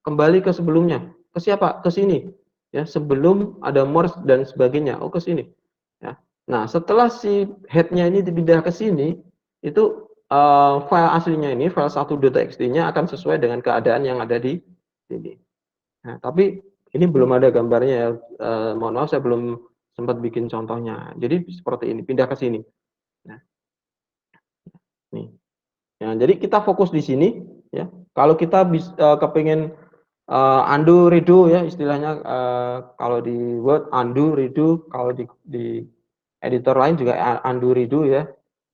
kembali ke sebelumnya, ke siapa? Ke sini, ya sebelum ada merge dan sebagainya. Oh ke sini, ya. Nah setelah si headnya ini dipindah ke sini, itu file aslinya ini, file 1.txt-nya akan sesuai dengan keadaan yang ada di sini. Nah tapi ini belum ada gambarnya ya, mohon maaf saya belum sempat bikin contohnya. Jadi seperti ini, pindah ke sini. Nah, nih. Ya, jadi kita fokus di sini ya. Kalau kita kepingin undo redo ya istilahnya kalau di Word undo redo, kalau di editor lain juga undo redo ya.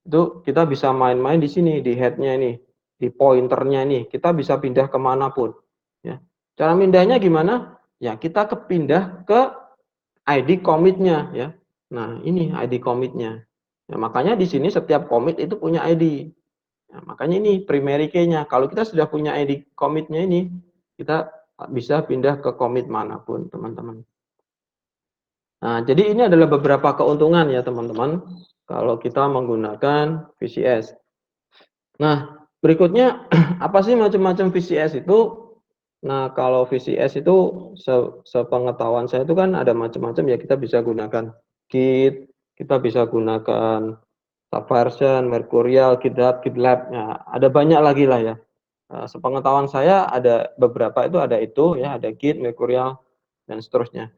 Itu kita bisa main-main di sini di headnya ini, di pointernya ini. Kita bisa pindah kemanapun ya. Cara pindahnya gimana? Ya kita kepindah ke ID commit-nya ya. Nah, ini ID commit-nya. Ya, makanya di sini setiap commit itu punya ID. Nah, makanya ini primary key-nya. Kalau kita sudah punya ID commit-nya ini, kita bisa pindah ke commit manapun, teman-teman. Nah, jadi ini adalah beberapa keuntungan ya, teman-teman, kalau kita menggunakan VCS. Nah, berikutnya apa sih macam-macam VCS itu? Nah, kalau VCS itu sepengetahuan saya itu kan ada macam-macam ya, kita bisa gunakan Git, kita bisa gunakan Subversion, Mercurial, GitHub, GitLab, ya, ada banyak lagi lah ya. Sepengetahuan saya ada beberapa itu ya, ada Git, Mercurial, dan seterusnya.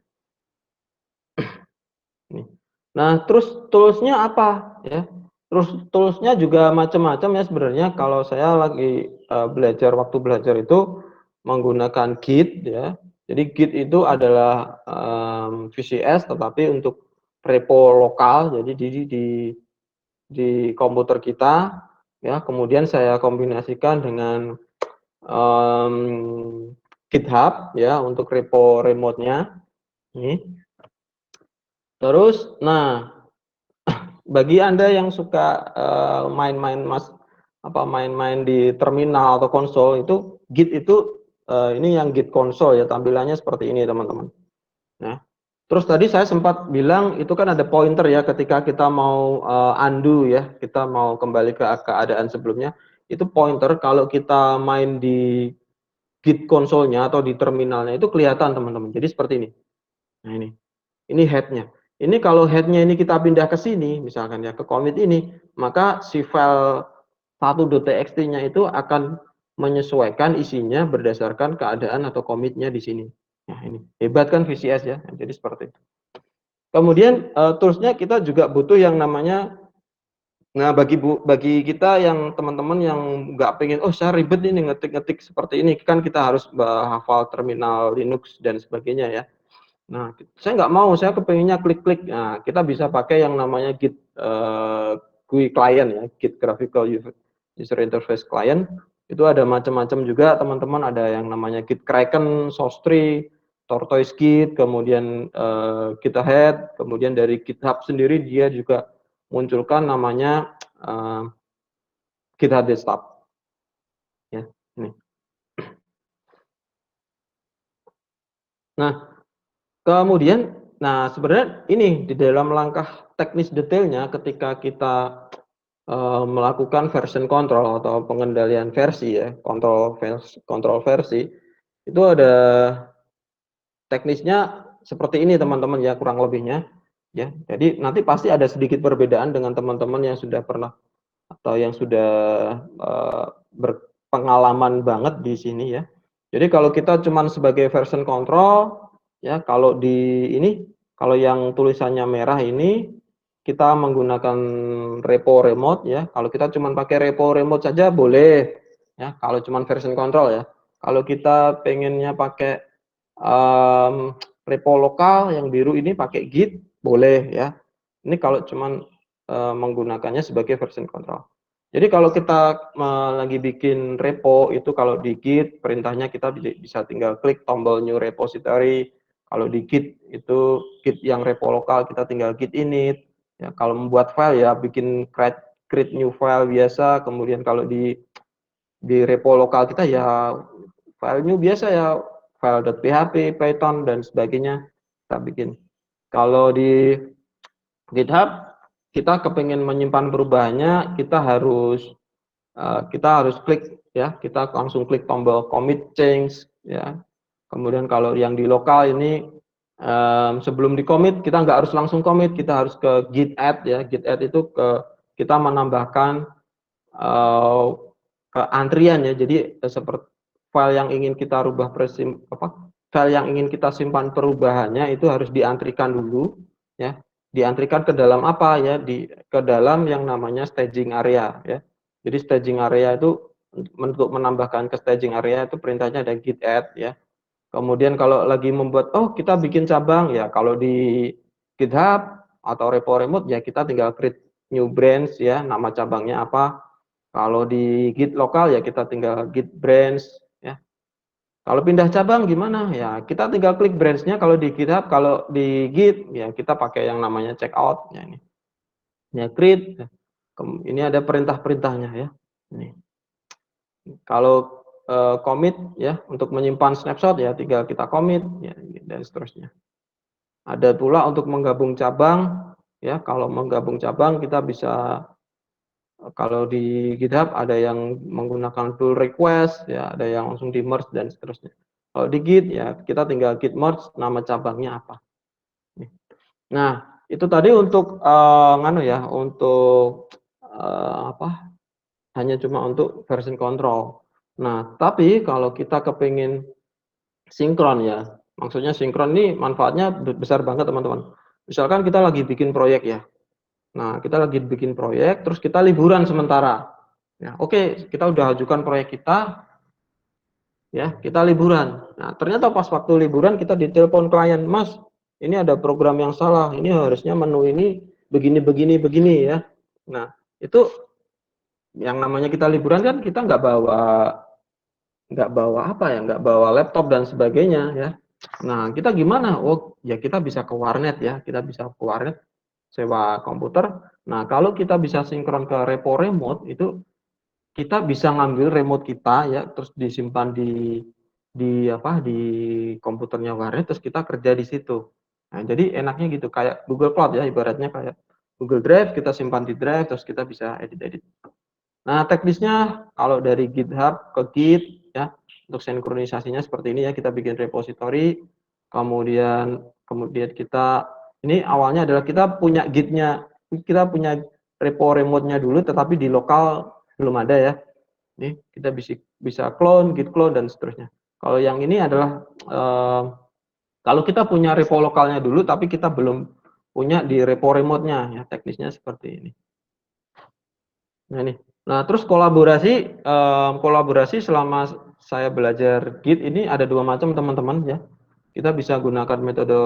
Nah, terus toolsnya apa ya? Terus toolsnya juga macam-macam ya sebenarnya. Kalau saya lagi waktu belajar itu menggunakan Git ya. Jadi Git itu adalah VCS tetapi untuk repo lokal. Jadi di komputer kita ya. Kemudian saya kombinasikan dengan GitHub ya untuk repo remote-nya. Ini. Terus, nah bagi Anda yang suka main-main main-main di terminal atau konsol itu Git itu ini yang Git konsol ya tampilannya seperti ini teman-teman. Nah, terus tadi saya sempat bilang itu kan ada pointer ya ketika kita mau undo ya, kita mau kembali ke keadaan sebelumnya, itu pointer kalau kita main di Git konsolnya atau di terminalnya itu kelihatan teman-teman. Jadi seperti ini. Nah ini headnya. Ini kalau headnya ini kita pindah ke sini, misalkan ya ke commit ini, maka si file 1.txt-nya itu akan menyesuaikan isinya berdasarkan keadaan atau commitnya di sini. Nah ini hebat kan VCS ya. Jadi seperti itu. Kemudian toolsnya kita juga butuh yang namanya Nah, bagi kita yang teman-teman yang nggak pengen, "Oh, saya ribet ini ngetik-ngetik seperti ini," kan kita harus hafal terminal Linux dan sebagainya ya. Nah, saya nggak mau, saya kepengennya klik-klik. Nah, kita bisa pakai yang namanya Git, GUI client ya, Git Graphical User Interface Client. Itu ada macam-macam juga teman-teman, ada yang namanya Git Kraken, Sourcetree, Tortoise Git, kemudian GitHub, kemudian dari GitHub sendiri dia juga munculkan namanya GitHub Desktop ya, ini. Nah, kemudian, sebenarnya ini di dalam langkah teknis detailnya ketika kita melakukan version control atau pengendalian versi ya, kontrol versi, itu ada teknisnya seperti ini teman-teman ya kurang lebihnya, ya. Jadi nanti pasti ada sedikit perbedaan dengan teman-teman yang sudah pernah atau yang sudah, berpengalaman banget di sini ya. Jadi kalau kita cuman sebagai version control, ya kalau di ini, kalau yang tulisannya merah ini, kita menggunakan repo remote ya, kalau kita cuman pakai repo remote saja boleh, ya kalau cuman version control ya. Kalau kita pengennya pakai, repo lokal yang biru ini pakai Git, boleh ya. Ini kalau cuman, menggunakannya sebagai version control. Jadi kalau kita lagi bikin repo itu kalau di Git perintahnya kita bisa tinggal klik tombol new repository. Kalau di Git itu Git yang repo lokal kita tinggal git init. Ya, kalau membuat file ya bikin create new file biasa. Kemudian kalau di repo lokal kita ya file new biasa ya file.php, Python dan sebagainya kita bikin. Kalau di GitHub kita kepengen menyimpan perubahannya kita harus klik ya, kita langsung klik tombol commit change ya. Kemudian kalau yang di lokal ini sebelum di commit kita nggak harus langsung commit, kita harus ke git add ya. Git add itu kita menambahkan uh, ke antrian ya. Jadi seperti file yang ingin kita rubah file yang ingin kita simpan perubahannya itu harus diantrikan dulu ya. Diantrikan ke dalam apa ya? Ke dalam yang namanya staging area ya. Jadi staging area itu untuk menambahkan ke staging area itu perintahnya ada git add ya. Kemudian kalau lagi membuat, oh kita bikin cabang ya, kalau di GitHub atau repo remote ya kita tinggal create new branch ya, nama cabangnya apa. Kalau di Git lokal ya kita tinggal git branch ya. Kalau pindah cabang gimana? Ya kita tinggal klik branch-nya kalau di GitHub, kalau di Git ya kita pakai yang namanya checkout ya ini. Ya create. Ini ada perintah-perintahnya ya. Ini. Kalau commit ya untuk menyimpan snapshot ya tinggal kita commit ya dan seterusnya. Ada pula untuk menggabung cabang ya, kalau menggabung cabang kita bisa kalau di GitHub ada yang menggunakan pull request ya, ada yang langsung di merge dan seterusnya. Kalau di Git ya kita tinggal git merge nama cabangnya apa. Nah, itu tadi untuk untuk hanya cuma untuk version control. Nah, tapi kalau kita kepingin sinkron ya, maksudnya sinkron ini manfaatnya besar banget teman-teman. Misalkan kita lagi bikin proyek ya, nah kita lagi bikin proyek, terus kita liburan sementara. Ya, oke, kita udah ajukan proyek kita, ya kita liburan. Nah ternyata pas waktu liburan kita ditelepon klien, Mas, ini ada program yang salah, ini harusnya menu ini begini ya. Nah itu yang namanya kita liburan kan kita nggak bawa apa ya, nggak bawa laptop dan sebagainya ya. Nah kita gimana? Oh ya kita bisa ke warnet ya, kita bisa ke warnet sewa komputer. Nah kalau kita bisa sinkron ke repo remote itu kita bisa ngambil remote kita ya, terus disimpan di komputernya warnet, terus kita kerja di situ. Nah jadi enaknya gitu kayak Google Cloud ya, ibaratnya kayak Google Drive kita simpan di Drive, terus kita bisa edit-edit. Nah, teknisnya kalau dari GitHub ke Git ya, untuk sinkronisasinya seperti ini ya, kita bikin repository, kemudian kita ini awalnya adalah kita punya Git-nya, kita punya repo remote-nya dulu tetapi di lokal belum ada ya. Ini kita bisa clone, Git clone dan seterusnya. Kalau yang ini adalah kalau kita punya repo lokalnya dulu tapi kita belum punya di repo remote-nya ya, teknisnya seperti ini. Nah ini. Nah terus kolaborasi selama saya belajar Git ini ada 2 macam teman-teman ya. Kita bisa gunakan metode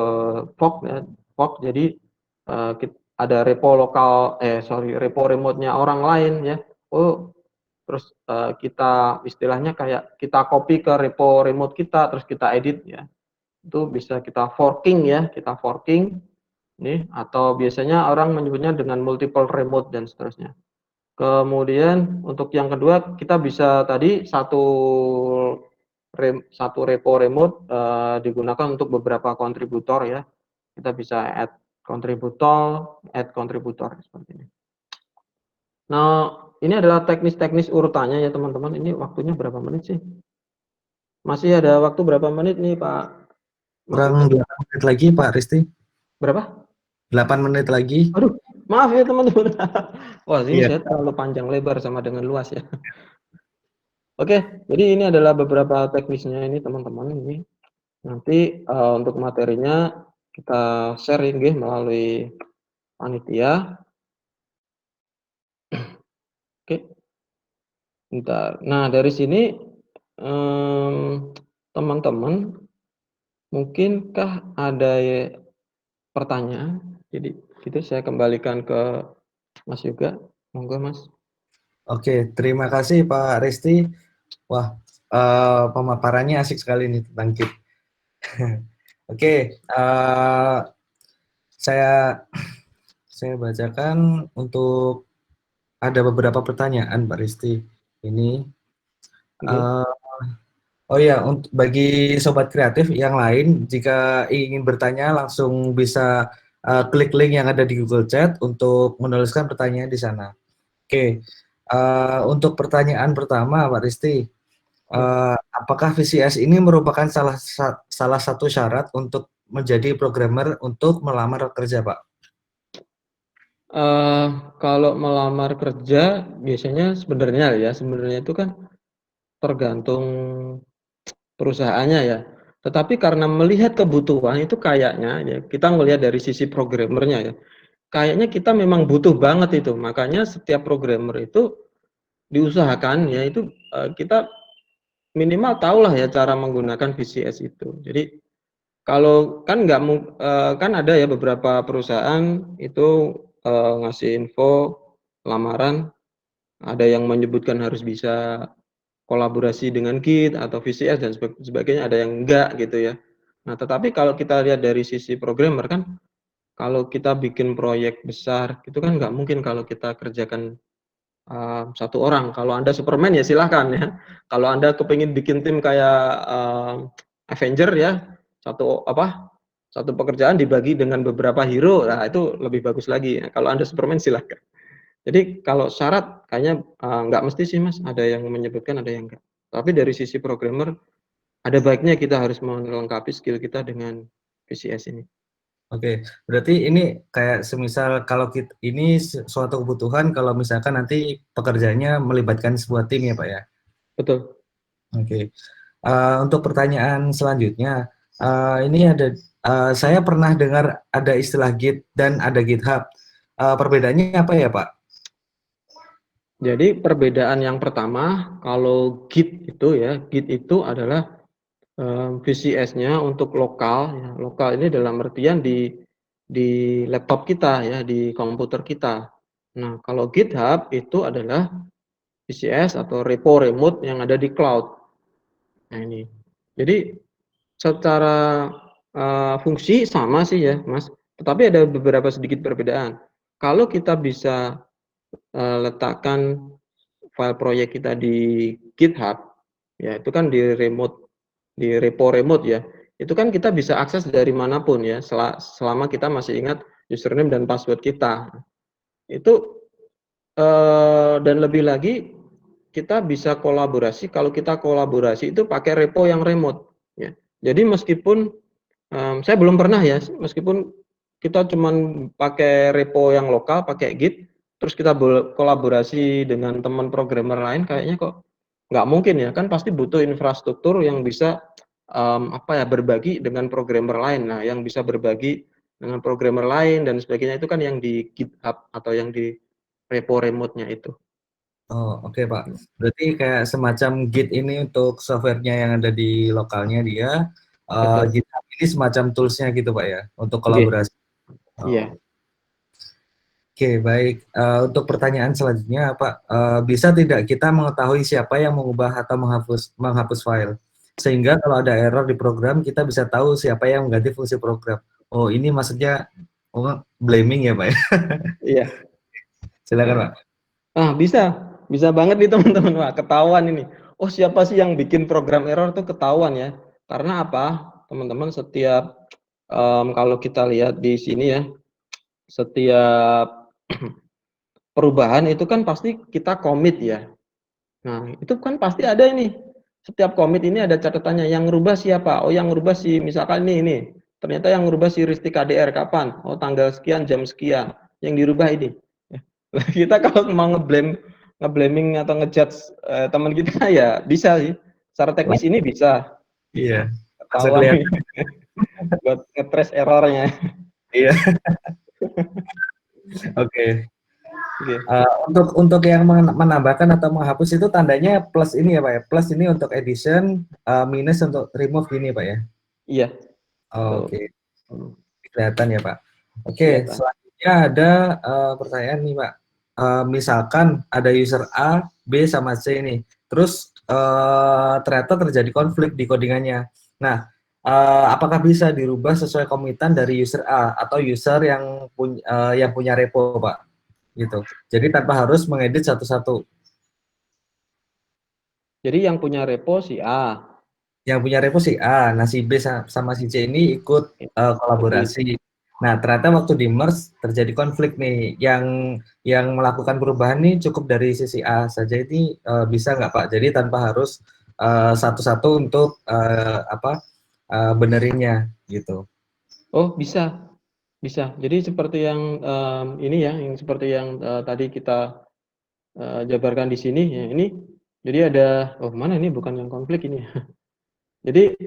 fork ya, fork. Jadi ada repo remote-nya orang lain ya. Oh, terus kita istilahnya kayak kita copy ke repo remote kita, terus kita edit ya. Itu bisa kita forking ya, kita forking nih, atau biasanya orang menyebutnya dengan multiple remote dan seterusnya. Kemudian untuk yang kedua kita bisa tadi satu repo remote digunakan untuk beberapa kontributor ya. Kita bisa add kontributor seperti ini. Nah, ini adalah teknis-teknis urutannya ya teman-teman. Ini waktunya berapa menit sih? Masih ada waktu berapa menit nih Pak Mas Kurang Yuda? 8 menit lagi Pak Risti. Berapa? 8 menit lagi. Aduh, maaf ya teman-teman. Wah, ini Iya. saya terlalu panjang lebar sama dengan luas ya. Oke, jadi ini adalah beberapa teknisnya ini teman-teman ini. Nanti untuk materinya kita sharing nggih melalui panitia. Oke, bentar. Nah, dari sini teman-teman mungkinkah ada pertanyaan? Jadi itu saya kembalikan ke Mas Yoga. Monggo Mas. Oke, terima kasih Pak Risti. Wah, pemaparannya asik sekali nih tentang Git. Oke, saya bacakan untuk ada beberapa pertanyaan Pak Risti. Ini Oke. eh, oh ya, untuk bagi sobat kreatif yang lain, jika ingin bertanya langsung bisa klik link yang ada di Google Chat untuk menuliskan pertanyaan di sana. Oke, untuk pertanyaan pertama, Pak Risti, Ya. apakah VCS ini merupakan salah satu syarat untuk menjadi programmer untuk melamar kerja, Pak? Kalau melamar kerja biasanya sebenarnya itu kan tergantung perusahaannya ya. Tetapi karena melihat kebutuhan itu kayaknya ya, kita melihat dari sisi programmernya ya, kayaknya kita memang butuh banget itu. Makanya setiap programmer itu diusahakan ya itu kita minimal tahulah ya cara menggunakan VCS itu. Jadi kalau kan nggak kan ada ya beberapa perusahaan itu ngasih info lamaran, ada yang menyebutkan harus bisa kolaborasi dengan Git atau VCS dan sebagainya, ada yang enggak gitu ya. Nah, tetapi kalau kita lihat dari sisi programmer kan, kalau kita bikin proyek besar, itu kan nggak mungkin kalau kita kerjakan satu orang. Kalau Anda Superman ya silahkan ya. Kalau Anda kepingin bikin tim kayak Avenger ya, satu pekerjaan dibagi dengan beberapa hero, nah itu lebih bagus lagi. Nah, kalau Anda Superman silahkan. Jadi kalau syarat kayaknya nggak mesti sih Mas, ada yang menyebutkan, ada yang enggak. Tapi dari sisi programmer, ada baiknya kita harus melengkapi skill kita dengan VCS ini. Oke, berarti ini kayak semisal kalau kita, ini suatu kebutuhan kalau misalkan nanti pekerjaannya melibatkan sebuah tim ya, Pak ya? Betul. Oke. Untuk pertanyaan selanjutnya, ini ada saya pernah dengar ada istilah Git dan ada GitHub. Perbedaannya apa ya, Pak? Jadi perbedaan yang pertama, kalau Git itu adalah VCS-nya untuk lokal ya. Lokal ini dalam artian di laptop kita ya, di komputer kita. Nah, kalau GitHub itu adalah VCS atau repo remote yang ada di cloud. Nah, ini. Jadi secara fungsi sama sih ya, Mas, tetapi ada beberapa sedikit perbedaan. Kalau kita bisa letakkan file proyek kita di GitHub, ya itu kan di repo remote ya, itu kan kita bisa akses dari manapun ya, selama kita masih ingat username dan password kita. Itu dan lebih lagi kita bisa kolaborasi, kalau kita kolaborasi itu pakai repo yang remote ya. Jadi meskipun saya belum pernah ya, meskipun kita cuman pakai repo yang lokal, pakai Git, terus kita kolaborasi dengan teman programmer lain, kayaknya kok nggak mungkin ya, kan pasti butuh infrastruktur yang bisa berbagi dengan programmer lain. Nah, yang bisa berbagi dengan programmer lain dan sebagainya itu kan yang di GitHub atau yang di repo remote-nya itu. Oh, oke Pak. Berarti kayak semacam Git ini untuk softwarenya yang ada di lokalnya dia, Betul. GitHub ini semacam tools-nya gitu Pak ya, untuk Oke. kolaborasi. Oh, Iya. oke baik. Untuk pertanyaan selanjutnya Pak, bisa tidak kita mengetahui siapa yang mengubah atau menghapus file? Sehingga kalau ada error di program, kita bisa tahu siapa yang mengganti fungsi program. Oh, ini maksudnya blaming ya Pak ya? Iya. Silakan Ya. Pak. Bisa banget nih teman-teman. Wah, ketahuan ini. Oh, siapa sih yang bikin program error tuh ketahuan ya. Karena apa? Teman-teman setiap kalau kita lihat di sini ya, setiap perubahan itu kan pasti kita commit ya. Nah, itu kan pasti ada ini. Setiap commit ini ada catatannya yang ngerubah siapa? Oh, yang ngerubah si misalkan ini. Ternyata yang ngerubah si Risti KDR kapan? Oh, tanggal sekian, jam sekian. Yang dirubah ini. Ya. Lah, kita kalau mau ngeblaming atau ngejudge teman kita ya bisa sih. Secara teknis ini bisa Iya, langsung ketahuan nih kelihatan. buat nge-trace errornya. Iya, oke. Oke. Untuk yang menambahkan atau menghapus itu tandanya plus ini ya Pak ya. Plus ini untuk edition, minus untuk remove gini Pak ya. Iya, betul. Oke, Hmm, kelihatan ya Pak. Oke, kelihatan. selanjutnya ada pertanyaan nih Pak. Misalkan ada user A, B sama C ini, terus ternyata terjadi konflik di codingannya. Nah, apakah bisa dirubah sesuai komitan dari user A atau user yang punya repo Pak? Gitu. Jadi tanpa harus mengedit satu-satu. Jadi yang punya repo si A. Yang punya repo si A, nah si B sama si C ini ikut Jadi, kolaborasi. Nah, ternyata waktu di merge terjadi konflik nih. Yang melakukan perubahan nih cukup dari sisi A saja ini bisa nggak Pak? Jadi tanpa harus satu-satu untuk benerinnya gitu. oh bisa. Bisa. Jadi seperti yang ini ya, yang seperti yang tadi kita jabarkan di sini ya, ini jadi ada oh mana ini bukan yang konflik ini. Jadi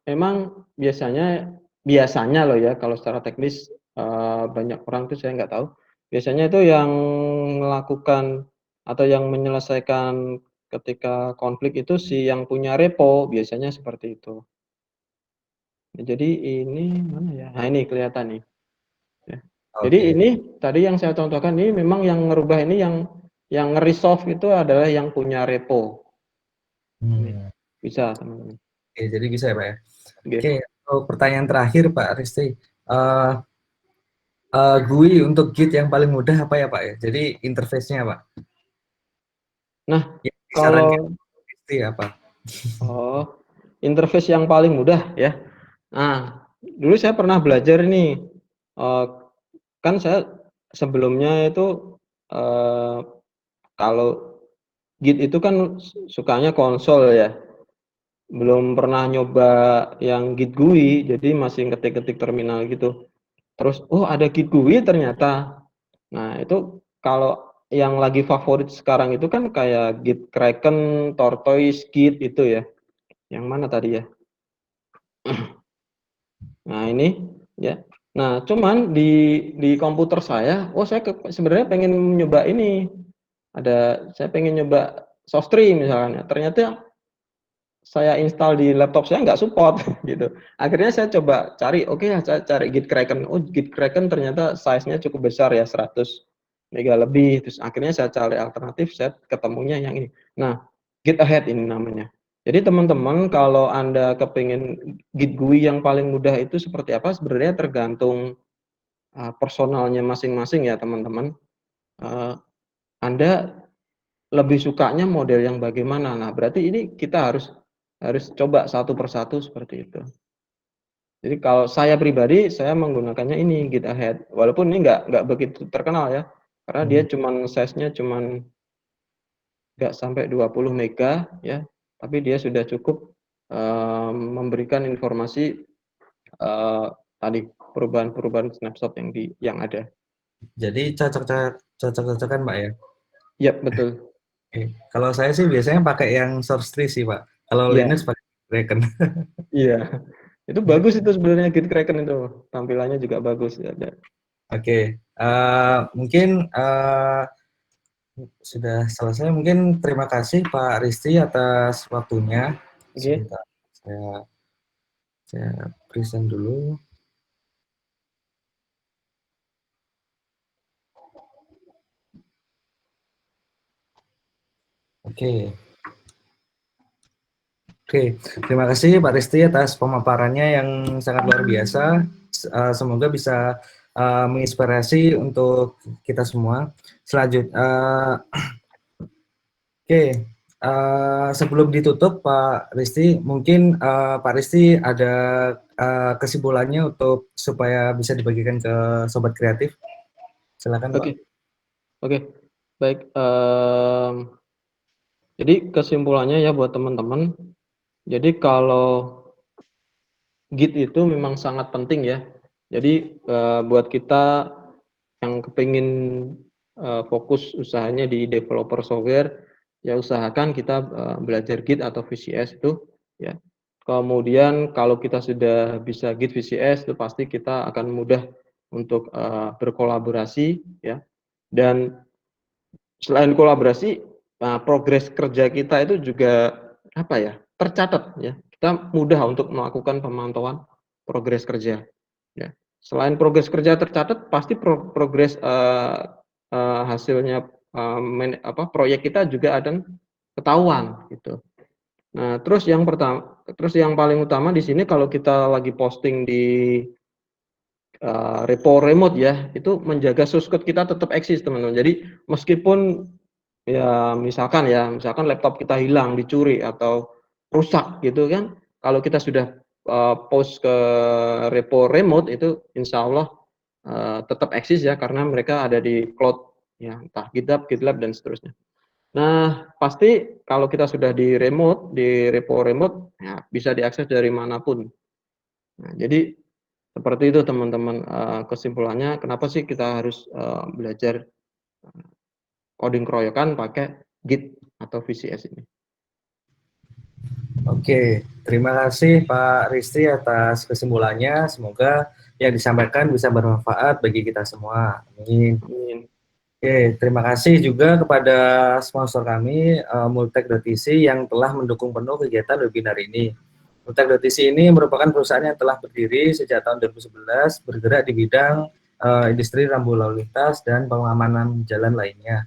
memang biasanya loh ya kalau secara teknis banyak orang tuh saya nggak tahu. Biasanya itu yang melakukan atau yang menyelesaikan ketika konflik itu si yang punya repo, biasanya seperti itu. Jadi ini mana ya? Nah ini kelihatan nih. Ya. Jadi Oke. ini tadi yang saya contohkan ini memang yang ngerubah ini yang nge-resolve itu adalah yang punya repo. Ini Hmm. bisa teman-teman. Oke, jadi bisa ya Pak ya. Oke, Oke. untuk pertanyaan terakhir Pak Risti. Eh GUI untuk Git yang paling mudah apa ya Pak ya? Jadi interface-nya Pak. Nah, Yang disarankan kalau Risti apa? oh, interface yang paling mudah ya. Nah, dulu saya pernah belajar nih, kan saya sebelumnya itu eh, kalau Git itu kan sukanya konsol ya. Belum pernah nyoba yang Git GUI, jadi masih ketik-ketik terminal gitu. Terus, oh ada Git GUI ternyata. Nah, itu kalau yang lagi favorit sekarang itu kan kayak Git Kraken, Tortoise, Git itu ya. Yang mana tadi ya? Nah, ini ya. Nah, cuman di komputer saya, oh saya sebenarnya pengen nyoba ini. Saya pengen nyoba SoftStream misalnya. Ternyata saya install di laptop saya nggak support gitu. Akhirnya saya coba cari, oke ya saya cari Git Kraken. Oh, Git Kraken ternyata size-nya cukup besar ya, 100 mega lebih. Terus akhirnya saya cari alternatif, saya ketemunya yang ini. Nah, Git Ahead ini namanya. Jadi teman-teman kalau Anda kepingin Git GUI yang paling mudah itu seperti apa, sebenarnya tergantung personalnya masing-masing ya teman-teman. Uh, Anda lebih sukanya model yang bagaimana? Nah, berarti ini kita harus harus coba satu persatu seperti itu. Jadi kalau saya pribadi, saya menggunakannya ini Git Ahead. Walaupun ini nggak begitu terkenal ya, karena dia Hmm. cuman size-nya cuman nggak sampai 20 mega ya, tapi dia sudah cukup memberikan informasi tadi perubahan-perubahan snapshot yang ada. Jadi cocok-cocokan Pak ya. Ya betul. Oke. Kalau saya sih biasanya pakai yang source tree sih Pak. Kalau Iya, Linux pakai Kraken. iya. Itu bagus itu sebenarnya Git Kraken itu. Tampilannya juga bagus ya. Oke. Mungkin Sudah selesai. Mungkin terima kasih Pak Risti atas waktunya. Oke. Sebentar, saya present dulu. Oke. Oke, terima kasih Pak Risti atas pemaparannya yang sangat luar biasa. Semoga bisa menginspirasi untuk kita semua. Selanjutnya, oke, sebelum ditutup Pak Risti, mungkin Pak Risti ada kesimpulannya untuk supaya bisa dibagikan ke sobat kreatif. Silakan Pak. Oke. Oke. Baik. Jadi kesimpulannya ya buat teman-teman. Jadi kalau Git itu memang sangat penting ya. Jadi buat kita yang kepingin fokus usahanya di developer software, ya usahakan kita belajar Git atau VCS itu ya. Kemudian kalau kita sudah bisa Git VCS itu pasti kita akan mudah untuk berkolaborasi ya. Dan selain kolaborasi, progres kerja kita itu juga apa ya, tercatat ya. Kita mudah untuk melakukan pemantauan progres kerja ya. Selain progres kerja tercatat, pasti progres hasilnya proyek kita juga akan ketahuan gitu. Nah, terus yang paling utama di sini kalau kita lagi posting di repo remote ya, itu menjaga source code kita tetap eksis teman-teman. Jadi meskipun misalkan laptop kita hilang, dicuri atau rusak gitu kan, kalau kita sudah post ke repo remote itu insya Allah tetap eksis ya karena mereka ada di cloud ya, entah GitHub, GitLab dan seterusnya. Nah, pasti kalau kita sudah di remote, di repo remote ya bisa diakses dari manapun. Nah, jadi seperti itu teman-teman, kesimpulannya kenapa sih kita harus belajar coding keroyokan pakai Git atau VCS ini. Oke, terima kasih Pak Risti atas kesimpulannya. Semoga yang disampaikan bisa bermanfaat bagi kita semua. Amin. Amin. Oke, terima kasih juga kepada sponsor kami, Multek.isi yang telah mendukung penuh kegiatan webinar ini. Multek.isi ini merupakan perusahaan yang telah berdiri sejak tahun 2011, bergerak di bidang industri rambu lalu lintas dan pengamanan jalan lainnya.